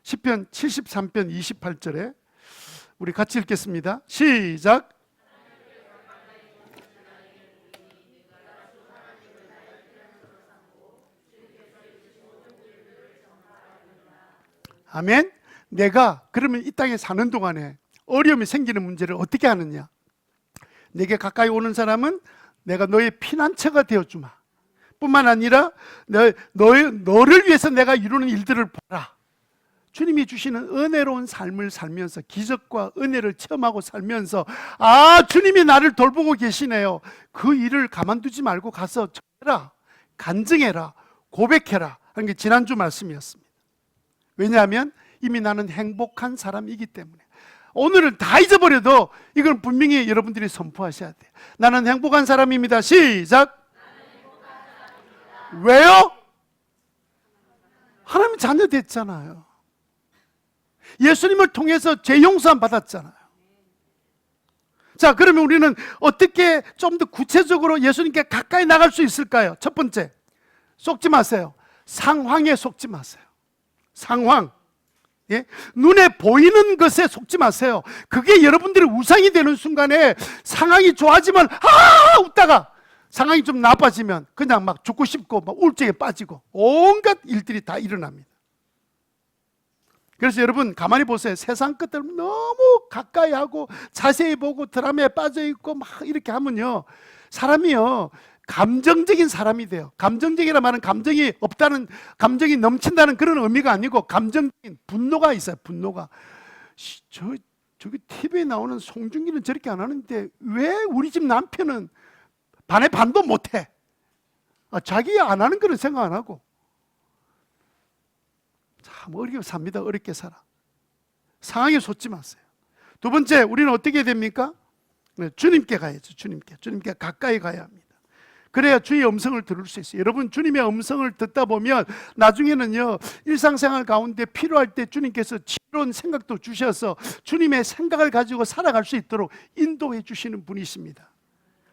시편 73편 28절에 우리 같이 읽겠습니다. 시작. 아멘. 내가 그러면 이 땅에 사는 동안에 어려움이 생기는 문제를 어떻게 하느냐? 내게 가까이 오는 사람은 내가 너의 피난처가 되어주마. 뿐만 아니라 너를 위해서 내가 이루는 일들을 보라. 주님이 주시는 은혜로운 삶을 살면서, 기적과 은혜를 체험하고 살면서, 주님이 나를 돌보고 계시네요. 그 일을 가만두지 말고 가서 전해라, 간증해라, 고백해라 하는 게 지난주 말씀이었습니다. 왜냐하면 이미 나는 행복한 사람이기 때문에. 오늘은 다 잊어버려도 이건 분명히 여러분들이 선포하셔야 돼요. 나는 행복한 사람입니다. 시작. 왜요? 하나님 자녀 됐잖아요. 예수님을 통해서 죄 용서함 받았잖아요. 자, 그러면 우리는 어떻게 좀 더 구체적으로 예수님께 가까이 나갈 수 있을까요? 첫 번째, 속지 마세요. 상황에 속지 마세요. 상황. 예? 눈에 보이는 것에 속지 마세요. 그게 여러분들의 우상이 되는 순간에 상황이 좋아지면 웃다가 상황이 좀 나빠지면 그냥 막 죽고 싶고 막 우울증에 빠지고 온갖 일들이 다 일어납니다. 그래서 여러분 가만히 보세요. 세상 것들 너무 가까이 하고 자세히 보고 드라마에 빠져 있고 막 이렇게 하면요, 사람이요 감정적인 사람이 돼요. 감정적이라 말은 감정이 없다는, 감정이 넘친다는 그런 의미가 아니고 감정적인 분노가 있어요. 분노가. 저기 TV에 나오는 송중기는 저렇게 안 하는데 왜 우리 집 남편은 반에 반도 못해? 자기 안 하는 거는 생각 안 하고. 참 어렵게 삽니다. 어렵게 살아. 상황에 솟지 마세요. 두 번째, 우리는 어떻게 됩니까? 주님께 가야죠. 주님께 가까이 가야 합니다. 그래야 주의 음성을 들을 수 있어요. 여러분, 주님의 음성을 듣다 보면 나중에는요, 일상생활 가운데 필요할 때 주님께서 지혜로운 생각도 주셔서 주님의 생각을 가지고 살아갈 수 있도록 인도해 주시는 분이십니다.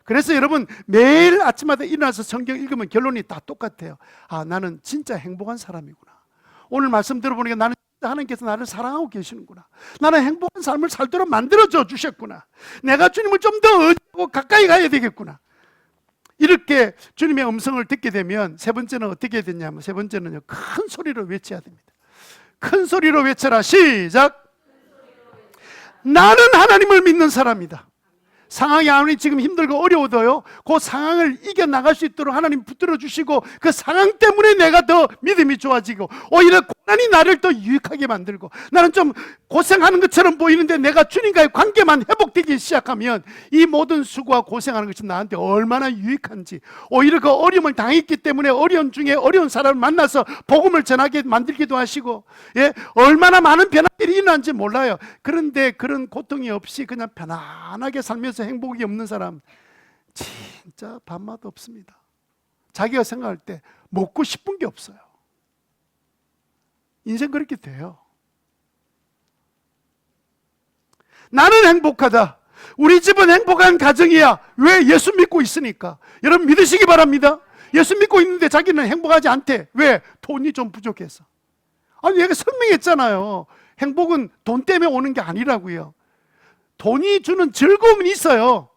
그래서 여러분, 매일 아침마다 일어나서 성경 읽으면 결론이 다 똑같아요. 나는 진짜 행복한 사람이구나. 오늘 말씀 들어보니까 나는 하나님께서 나를 사랑하고 계시는구나. 나는 행복한 삶을 살도록 만들어줘 주셨구나. 내가 주님을 좀 더 의지하고 가까이 가야 되겠구나. 이렇게 주님의 음성을 듣게 되면 세 번째는 어떻게 해야 되냐면, 세 번째는요, 큰 소리로 외쳐야 됩니다. 큰 소리로 외쳐라. 시작. 나는 하나님을 믿는 사람이다. 상황이 아무리 지금 힘들고 어려워도요, 그 상황을 이겨나갈 수 있도록 하나님 붙들어 주시고, 그 상황 때문에 내가 더 믿음이 좋아지고, 오히려 고난이 나를 더 유익하게 만들고, 나는 좀 고생하는 것처럼 보이는데 내가 주님과의 관계만 회복되기 시작하면 이 모든 수고와 고생하는 것이 나한테 얼마나 유익한지, 오히려 그 어려움을 당했기 때문에 어려운 중에 어려운 사람을 만나서 복음을 전하게 만들기도 하시고, 예, 얼마나 많은 변화들이 일어난지 몰라요. 그런데 그런 고통이 없이 그냥 편안하게 살면서 행복이 없는 사람 진짜 밥맛 없습니다. 자기가 생각할 때 먹고 싶은 게 없어요. 인생 그렇게 돼요. 나는 행복하다. 우리 집은 행복한 가정이야. 왜? 예수 믿고 있으니까. 여러분 믿으시기 바랍니다. 예수 믿고 있는데 자기는 행복하지 않대. 왜? 돈이 좀 부족해서. 아니, 얘가 설명했잖아요. 행복은 돈 때문에 오는 게 아니라고요. 돈이 주는 즐거움은 있어요.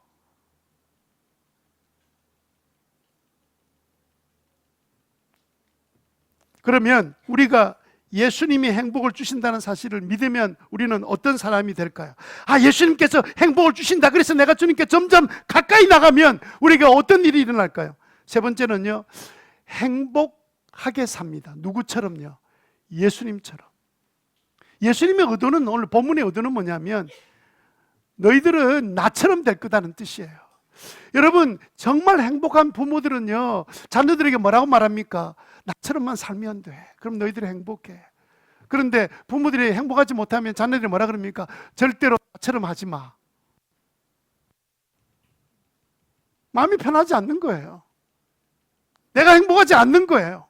그러면 우리가 예수님이 행복을 주신다는 사실을 믿으면 우리는 어떤 사람이 될까요? 예수님께서 행복을 주신다, 그래서 내가 주님께 점점 가까이 나가면 우리가 어떤 일이 일어날까요? 세 번째는요, 행복하게 삽니다. 누구처럼요? 예수님처럼. 예수님의 의도는, 오늘 본문의 의도는 뭐냐면 너희들은 나처럼 될 거다는 뜻이에요. 여러분, 정말 행복한 부모들은요, 자녀들에게 뭐라고 말합니까? 나처럼만 살면 돼. 그럼 너희들이 행복해. 그런데 부모들이 행복하지 못하면 자녀들이 뭐라 그럽니까? 절대로 나처럼 하지 마. 마음이 편하지 않는 거예요. 내가 행복하지 않는 거예요.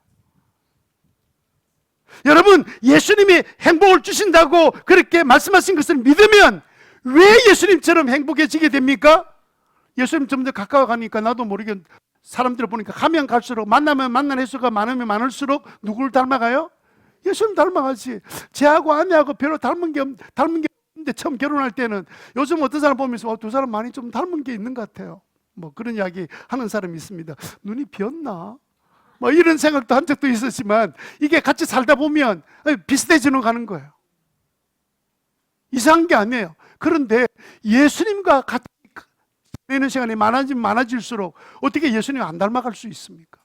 여러분, 예수님이 행복을 주신다고 그렇게 말씀하신 것을 믿으면 왜 예수님처럼 행복해지게 됩니까? 예수님 좀 더 가까워 가니까 나도 모르게 사람들을 보니까 가면 갈수록, 만나면 만난 횟수가 많으면 많을수록 누구를 닮아가요? 예수님 닮아가지. 쟤하고 아내하고 별로 닮은 게 없는데 처음 결혼할 때는, 요즘 어떤 사람 보면서 두 사람 많이 좀 닮은 게 있는 것 같아요. 뭐 그런 이야기 하는 사람이 있습니다. 눈이 비었나? 뭐 이런 생각도 한 적도 있었지만, 이게 같이 살다 보면 비슷해지는 가는 거예요. 이상한 게 아니에요. 그런데 예수님과 같이 지내는 시간이 많아지면 많아질수록 어떻게 예수님 안 닮아갈 수 있습니까?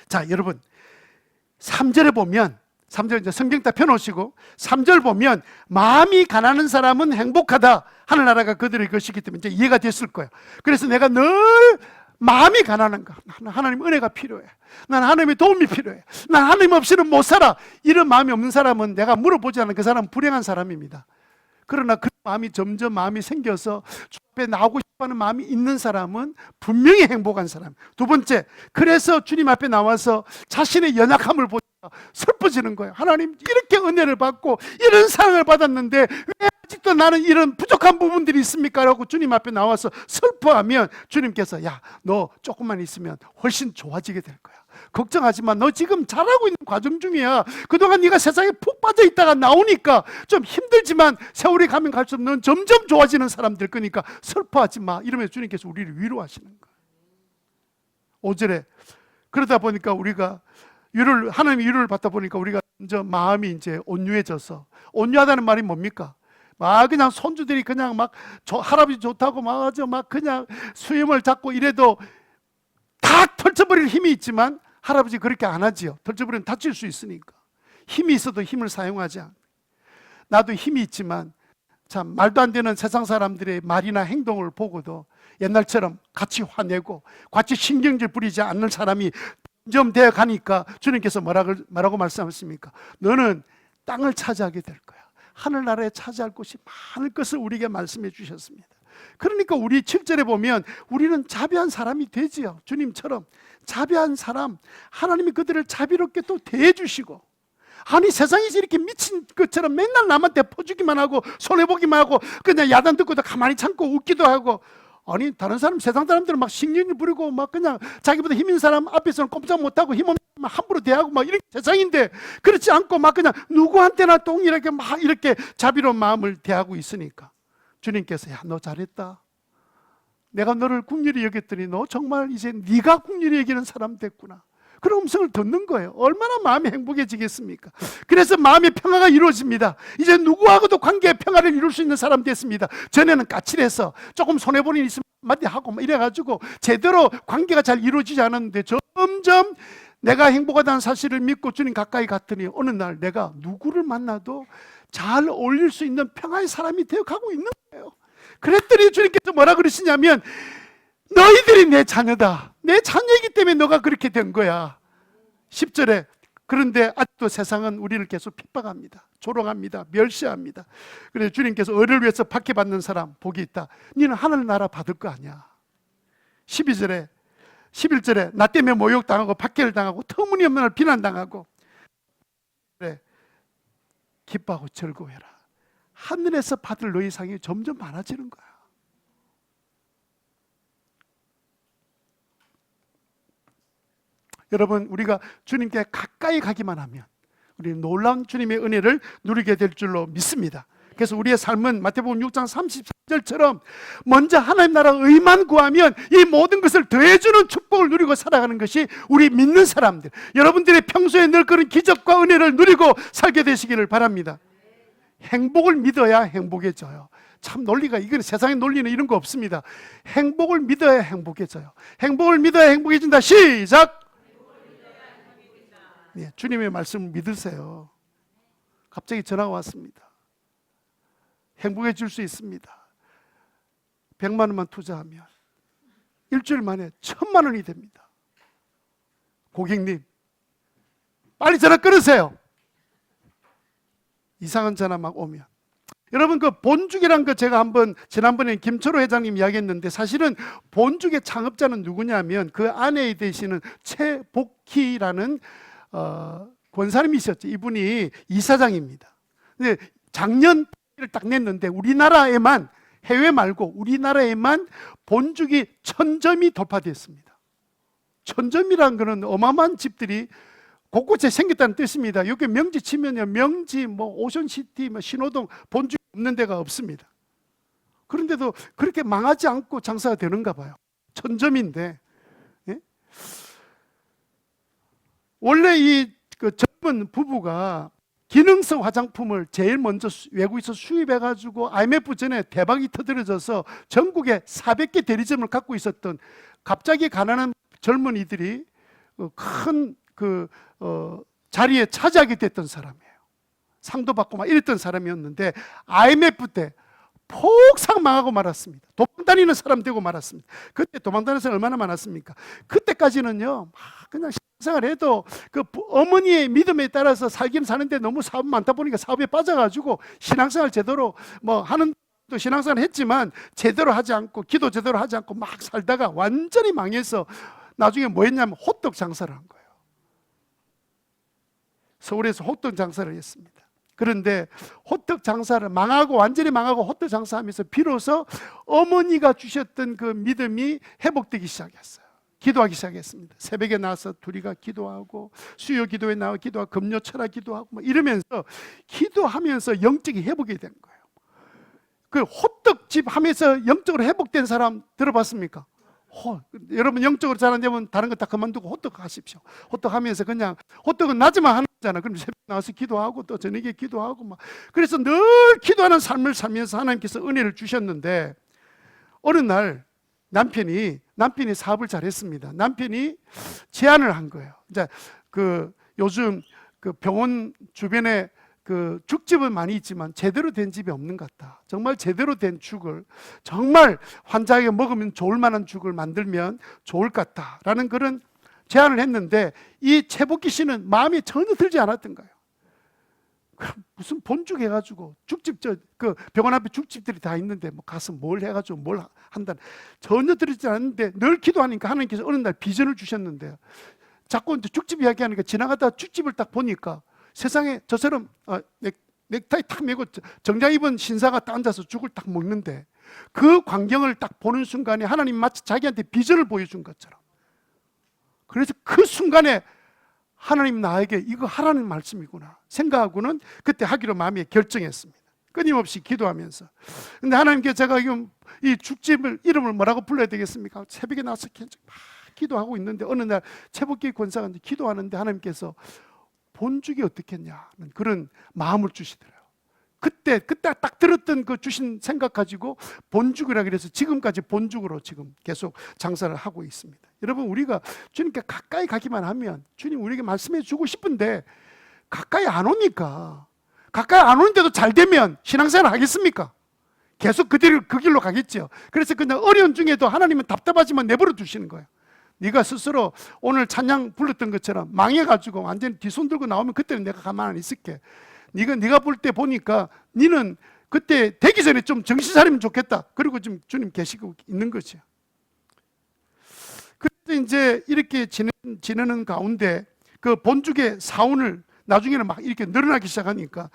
자, 여러분 3절에 보면, 3절 이제 성경 다 펴놓으시고 3절 보면 마음이 가난한 사람은 행복하다. 하늘나라가 그들의 것이기 때문에 이제 이해가 됐을 거예요. 그래서 내가 늘 마음이 가난한가? 하나님 은혜가 필요해. 난 하나님의 도움이 필요해. 난 하나님 없이는 못 살아. 이런 마음이 없는 사람은 내가 물어보지 않은 그 사람은 불행한 사람입니다. 그러나 그 마음이 점점 마음이 생겨서 주 앞에 나오고 싶어하는 마음이 있는 사람은 분명히 행복한 사람. 두 번째, 그래서 주님 앞에 나와서 자신의 연약함을 보니까 슬퍼지는 거예요. 하나님, 이렇게 은혜를 받고 이런 사랑을 받았는데 왜 아직도 나는 이런 부족한 부분들이 있습니까? 라고 주님 앞에 나와서 슬퍼하면 주님께서 야, 너 조금만 있으면 훨씬 좋아지게 될 거야. 걱정하지 마. 너 지금 잘하고 있는 과정 중이야. 그동안 네가 세상에 푹 빠져 있다가 나오니까 좀 힘들지만 세월이 가면 갈수록 넌 점점 좋아지는 사람 될 거니까 슬퍼하지 마. 이러면서 주님께서 우리를 위로하시는 거예요. 5절에 그러다 보니까 우리가 하나님의 위로를 받다 보니까 우리가 점점 마음이 이제 온유해져서, 온유하다는 말이 뭡니까? 막 그냥 손주들이 그냥 막 할아버지 좋다고 막 그냥 수염을 잡고 이래도 다 털쳐버릴 힘이 있지만 할아버지 그렇게 안 하지요. 털쳐버리면 다칠 수 있으니까. 힘이 있어도 힘을 사용하지 않아요. 나도 힘이 있지만 참 말도 안 되는 세상 사람들의 말이나 행동을 보고도 옛날처럼 같이 화내고 같이 신경질 부리지 않는 사람이 점점 되어 가니까 주님께서 뭐라고 말씀하십니까? 너는 땅을 차지하게 될 거야. 하늘나라에 차지할 곳이 많을 것을 우리에게 말씀해 주셨습니다. 그러니까 우리 7절에 보면 우리는 자비한 사람이 되지요. 주님처럼 자비한 사람, 하나님이 그들을 자비롭게 또 대해주시고, 아니 세상에서 이렇게 미친 것처럼 맨날 남한테 퍼주기만 하고 손해보기만 하고 그냥 야단 듣고도 가만히 참고 웃기도 하고, 아니 다른 사람, 세상 사람들은 막 신경질 부리고 막 그냥 자기보다 힘있는 사람 앞에서는 꼼짝 못하고 힘없는 사람 함부로 대하고 막 이런 세상인데, 그렇지 않고 막 그냥 누구한테나 동일하게 막 이렇게 자비로운 마음을 대하고 있으니까 주님께서 야, 너 잘했다. 내가 너를 긍휼히 여겼더니 너 정말 이제 네가 긍휼히 여기는 사람 됐구나. 그런 음성을 듣는 거예요. 얼마나 마음이 행복해지겠습니까? 그래서 마음의 평화가 이루어집니다. 이제 누구하고도 관계의 평화를 이룰 수 있는 사람 됐습니다. 전에는 까칠해서 조금 손해보는 일 있으면 한마디 하고 막 이래가지고 제대로 관계가 잘 이루어지지 않았는데, 점점 내가 행복하다는 사실을 믿고 주님 가까이 갔더니 어느 날 내가 누구를 만나도 잘 어울릴 수 있는 평화의 사람이 되어가고 있는 거예요. 그랬더니 주님께서 뭐라 그러시냐면 너희들이 내 자녀다. 내 자녀이기 때문에 너가 그렇게 된 거야. 10절에 그런데 아직도 세상은 우리를 계속 핍박합니다. 조롱합니다. 멸시합니다. 그래서 주님께서 의를 위해서 박해받는 사람 복이 있다. 너는 하늘나라 받을 거 아니야. 11절에 나 때문에 모욕당하고 박해를 당하고 터무니없는 날 비난당하고, 그래 기뻐하고 즐거워해라. 하늘에서 받을 너희 상이 점점 많아지는 거야. 여러분, 우리가 주님께 가까이 가기만 하면 우리는 놀라운 주님의 은혜를 누리게 될 줄로 믿습니다. 그래서 우리의 삶은 마태복음 6장 33절처럼 먼저 하나님 나라 의만 구하면 이 모든 것을 더해주는 축복을 누리고 살아가는 것이 우리 믿는 사람들, 여러분들의 평소에 늘 그런 기적과 은혜를 누리고 살게 되시기를 바랍니다. 행복을 믿어야 행복해져요. 참 논리가, 이건 세상의 논리는 이런 거 없습니다. 행복을 믿어야 행복해져요. 행복을 믿어야 행복해진다. 시작! 네, 주님의 말씀을 믿으세요. 갑자기 전화가 왔습니다. 행복해질 수 있습니다. 100만 원만 투자하면 일주일 만에 1000만 원이 됩니다. 고객님, 빨리 전화 끊으세요. 이상한 전화 막 오면. 여러분, 그 본죽이란 거 제가 지난번에 김철호 회장님 이야기했는데, 사실은 본죽의 창업자는 누구냐면 그 아내에 되시는 최복희라는 권사님이 있었죠. 이분이 이사장입니다. 근데 작년 을 딱 냈는데 우리나라에만, 해외 말고 우리나라에만 본죽이 1000점이 돌파됐습니다. 1000점이라는 거는 어마어마한 집들이 곳곳에 생겼다는 뜻입니다. 여기 명지 치면요, 명지, 오션시티, 신호동, 본죽이 없는 데가 없습니다. 그런데도 그렇게 망하지 않고 장사가 되는가 봐요. 1000점인데, 예? 원래 그 젊은 부부가 기능성 화장품을 제일 먼저 외국에서 수입해가지고 IMF 전에 대박이 터뜨려져서 전국에 400개 대리점을 갖고 있었던, 갑자기 가난한 젊은이들이 큰 자리에 차지하게 됐던 사람이에요. 상도 받고 막 이랬던 사람이었는데 IMF 때 폭삭 망하고 말았습니다. 돈 다니는 사람 되고 말았습니다. 그때 도망다니는 사람 얼마나 많았습니까? 그때까지는요, 그냥 신앙생활 해도 어머니의 믿음에 따라서 살긴 사는데 너무 사업 많다 보니까 사업에 빠져가지고 신앙생활 제대로 하는 또 신앙생활 했지만 제대로 하지 않고 기도 제대로 하지 않고 막 살다가 완전히 망해서 나중에 뭐 했냐면 호떡 장사를 한 거예요. 서울에서 호떡 장사를 했습니다. 그런데 호떡 장사를 완전히 망하고 호떡 장사하면서 비로소 어머니가 주셨던 그 믿음이 회복되기 시작했어요. 기도하기 시작했습니다. 새벽에 나와서 둘이가 기도하고 수요 기도에 나와 기도하고 금요 철학 기도하고 이러면서 기도하면서 영적이 회복이 된 거예요. 그 호떡집 하면서 영적으로 회복된 사람 들어봤습니까? 여러분 영적으로 잘 안 되면 다른 거 다 그만두고 호떡 하십시오. 호떡 하면서 그냥 호떡은 낮에만 하는 거잖아. 그럼 새벽에 나와서 기도하고 또 저녁에 기도하고 그래서 늘 기도하는 삶을 살면서 하나님께서 은혜를 주셨는데 어느 날 남편이 사업을 잘했습니다. 남편이 제안을 한 거예요. 이제 요즘 병원 주변에 죽집은 많이 있지만 제대로 된 집이 없는 것 같다. 정말 제대로 된 죽을 정말 환자에게 먹으면 좋을 만한 죽을 만들면 좋을 것 같다라는 그런 제안을 했는데 이 최복기 씨는 마음에 전혀 들지 않았던 거예요. 무슨 본죽 해가지고 죽집 병원 앞에 죽집들이 다 있는데 가서 뭘 해가지고 뭘 한다 전혀 들지 않았는데 늘 기도하니까 하나님께서 어느 날 비전을 주셨는데요. 자꾸 이제 죽집 이야기하니까 지나가다가 죽집을 딱 보니까 세상에 저처럼 넥타이 탁 메고 정장 입은 신사가 딱 앉아서 죽을 딱 먹는데 그 광경을 딱 보는 순간에 하나님 마치 자기한테 비전을 보여준 것처럼 그래서 그 순간에 하나님 나에게 이거 하라는 말씀이구나 생각하고는 그때 하기로 마음에 결정했습니다. 끊임없이 기도하면서. 근데 하나님께 제가 이 죽집을 이름을 뭐라고 불러야 되겠습니까? 새벽에 나와서 막 기도하고 있는데 어느 날 최복기 권사가 기도하는데 하나님께서 본죽이 어떻겠냐는 그런 마음을 주시더라고요. 그때 딱 들었던 그 주신 생각 가지고 본죽이라 그래서 지금까지 본죽으로 지금 계속 장사를 하고 있습니다. 여러분 우리가 주님께 가까이 가기만 하면 주님 우리에게 말씀해 주고 싶은데 가까이 안 오니까 가까이 안 오는데도 잘 되면 신앙생활 하겠습니까? 계속 그 길로 가겠죠. 그래서 그냥 어려운 중에도 하나님은 답답하지만 내버려 두시는 거예요. 네가 스스로 오늘 찬양 불렀던 것처럼 망해가지고 완전히 뒤손 들고 나오면 그때는 내가 가만 안 있을게. 네가 볼 때 보니까 너는 그때 되기 전에 좀 정신 차리면 좋겠다. 그리고 지금 주님 계시고 있는 거죠. 그래서 이제 이렇게 지내는 가운데 그 본죽의 사원을 나중에는 막 이렇게 늘어나기 시작하니까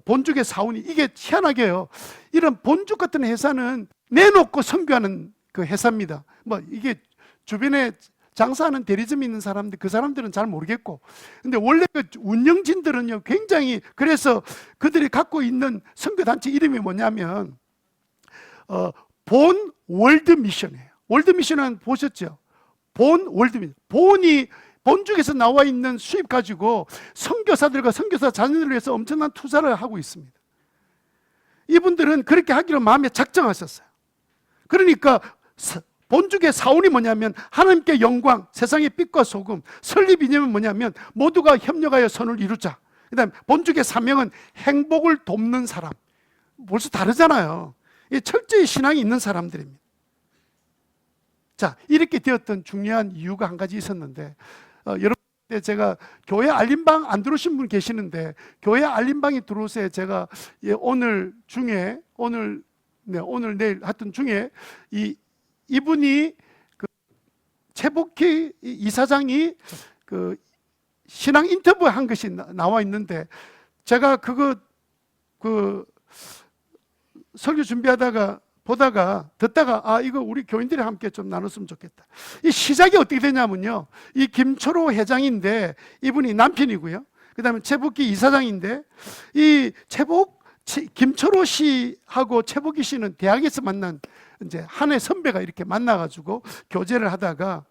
본죽의 사원이 이게 희한하게요. 이런 본죽 같은 회사는 내놓고 선교하는 그 회사입니다. 이게 주변에 장사하는 대리점이 있는 사람들 그 사람들은 잘 모르겠고 근데 원래 그 운영진들은요 굉장히 그래서 그들이 갖고 있는 선교단체 이름이 뭐냐면 본 월드 미션이에요. 월드 미션은 보셨죠? 본 월드 미션. 본죽에서 나와 있는 수입 가지고 선교사들과 선교사 자녀들을 위해서 엄청난 투자를 하고 있습니다. 이분들은 그렇게 하기로 마음에 작정하셨어요. 그러니까 본죽의 사원이 뭐냐면 하나님께 영광, 세상의 빛과 소금, 설립 이념은 뭐냐면 모두가 협력하여 선을 이루자. 그 다음에 본죽의 사명은 행복을 돕는 사람. 벌써 다르잖아요. 철저히 신앙이 있는 사람들입니다. 자, 이렇게 되었던 중요한 이유가 한 가지 있었는데 여러분 제가 교회 알림방 안 들어오신 분 계시는데 교회 알림방이 들어오세요. 제가 오늘 내일 하여튼 중에 이분이 최복희 이사장이 신앙 인터뷰 한 것이 나와 있는데 제가 설교 준비하다가 듣다가 이거 우리 교인들이 함께 좀 나눴으면 좋겠다. 이 시작이 어떻게 되냐면요. 이 김초로 회장인데 이분이 남편이고요. 그 다음에 최복희 이사장인데 김초로 씨하고 최복희 씨는 대학에서 만난 이제 한 해 선배가 이렇게 만나가지고 교제를 하다가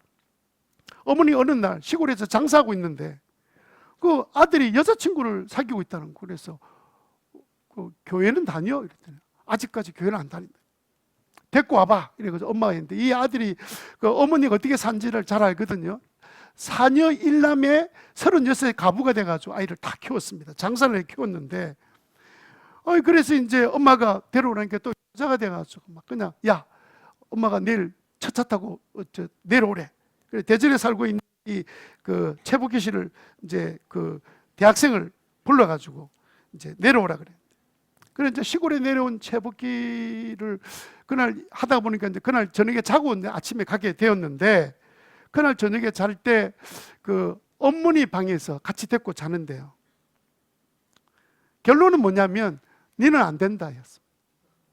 어머니 어느 날 시골에서 장사하고 있는데 그 아들이 여자친구를 사귀고 있다는 거. 그래서 교회는 다녀? 이랬더니 아직까지 교회는 안 다닌다. 데리고 와봐. 이래가지고 엄마가 했는데 이 아들이 어머니가 어떻게 산지를 잘 알거든요. 사녀 1남에 36세 가부가 돼가지고 아이를 다 키웠습니다. 장사를 해 키웠는데 그래서 이제 엄마가 데려오니까 또 여자가 돼가지고 막 그냥 야 엄마가 내일 첫차 타고 내려오래. 그래 대전에 살고 있는 이 그 최복희 씨를 이제 그 대학생을 불러가지고 이제 내려오라 그래. 그래 이제 시골에 내려온 최복희를 그날 하다 보니까 이제 그날 저녁에 자고 아침에 가게 되었는데, 그날 저녁에 잘 때 그 어머니 방에서 같이 데리고 자는데요. 결론은 뭐냐면 너는 안 된다 했어.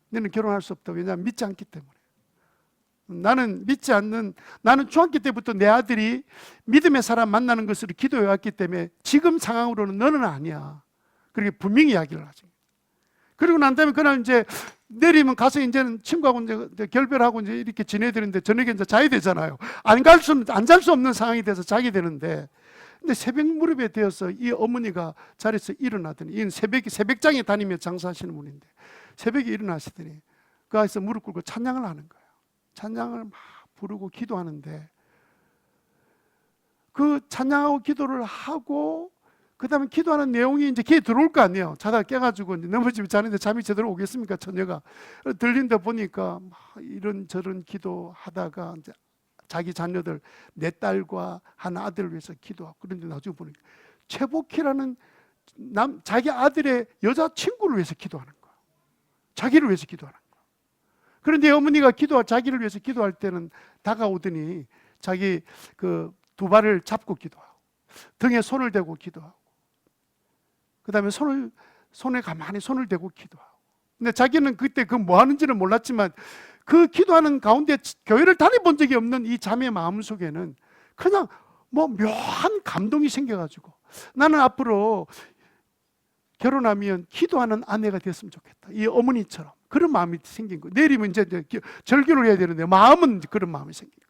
너는 결혼할 수 없다. 왜냐하면 믿지 않기 때문에. 나는 믿지 않는, 나는 중학교 때부터 내 아들이 믿음의 사람 만나는 것을 기도해 왔기 때문에 지금 상황으로는 너는 아니야. 그렇게 분명히 이야기를 하죠. 그리고 난 다음에 그날 이제 내리면 가서 이제는 친구하고 이제 결별하고 이제 이렇게 지내야 되는데 저녁에 이제 자야 되잖아요. 안 잘 수 없는 상황이 돼서 자게 되는데, 근데 새벽 무렵에 되어서 이 어머니가 자리에서 일어나더니, 이는 새벽장에 다니며 장사하시는 분인데 새벽에 일어나시더니 그 안에서 무릎 꿇고 찬양을 하는 거예요. 찬양을 막 부르고 기도하는데, 그 찬양하고 기도를 하고 그 다음에 기도하는 내용이 이제 귀에 들어올 거 아니에요. 자다가 깨가지고 이제 넘어지면 자는데 잠이 제대로 오겠습니까? 처녀가 들린다 보니까 막 이런저런 기도하다가 이제 자기 자녀들, 내 딸과 한 아들을 위해서 기도하고, 그런데 나중에 보니까 최복희라는 자기 아들의 여자친구를 위해서 기도하는 거야. 자기를 위해서 기도하는 거야. 그런데 어머니가 자기를 위해서 기도할 때는 다가오더니 자기 그 두 발을 잡고 기도하고 등에 손을 대고 기도하고 그 다음에 손에 가만히 손을 대고 기도하고. 근데 자기는 그때 그 뭐 하는지는 몰랐지만 그 기도하는 가운데 교회를 다녀본 적이 없는 이 자매의 마음 속에는 그냥 뭐 묘한 감동이 생겨가지고, 나는 앞으로 결혼하면 기도하는 아내가 됐으면 좋겠다. 이 어머니처럼 그런 마음이 생긴 거예요. 내일이면 이제 절교를 해야 되는데 마음은 그런 마음이 생긴 거예요.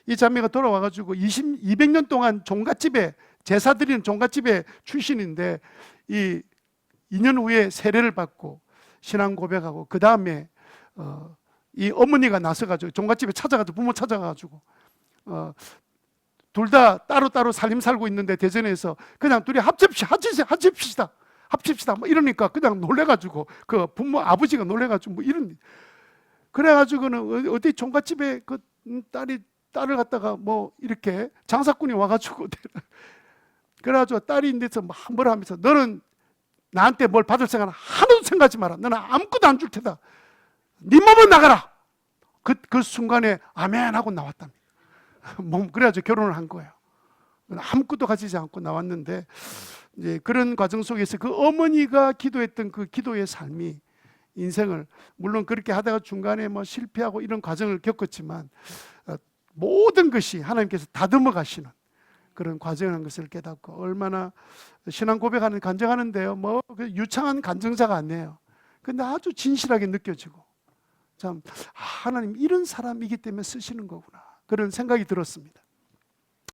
이 자매가 돌아와가지고 200년 동안 종갓집에 제사 드리는 종갓집의 출신인데, 이 2년 후에 세례를 받고 신앙 고백하고 그 다음에 이 어머니가 나서가지고 종갓집에 찾아가지고 부모 찾아가지고 둘 다 따로따로 살림 살고 있는데 대전에서 그냥 둘이 합칩시다 뭐 이러니까 그냥 놀래가지고 그 부모 아버지가 놀래가지고 뭐 이런, 그래가지고는 어디 종갓집에 그 딸을 갖다가 뭐 이렇게 장사꾼이 와가지고 그래가지고 딸이 인데서 막 뭐라 하면서, 너는 나한테 뭘 받을 생각은 하나도 생각하지 마라. 너는 아무것도 안 줄 테다. 네 몸은 나가라. 그 순간에 아멘 하고 나왔답니다. 그래가지고 결혼을 한 거예요. 아무것도 가지지 않고 나왔는데, 이제 그런 과정 속에서 그 어머니가 기도했던 그 기도의 삶이 인생을, 물론 그렇게 하다가 중간에 뭐 실패하고 이런 과정을 겪었지만 모든 것이 하나님께서 다듬어 가시는 그런 과정이라는 것을 깨닫고, 얼마나 신앙 고백하는 간증하는데요, 뭐 유창한 간증자가 아니에요. 근데 아주 진실하게 느껴지고, 참 하나님 이런 사람이기 때문에 쓰시는 거구나, 그런 생각이 들었습니다.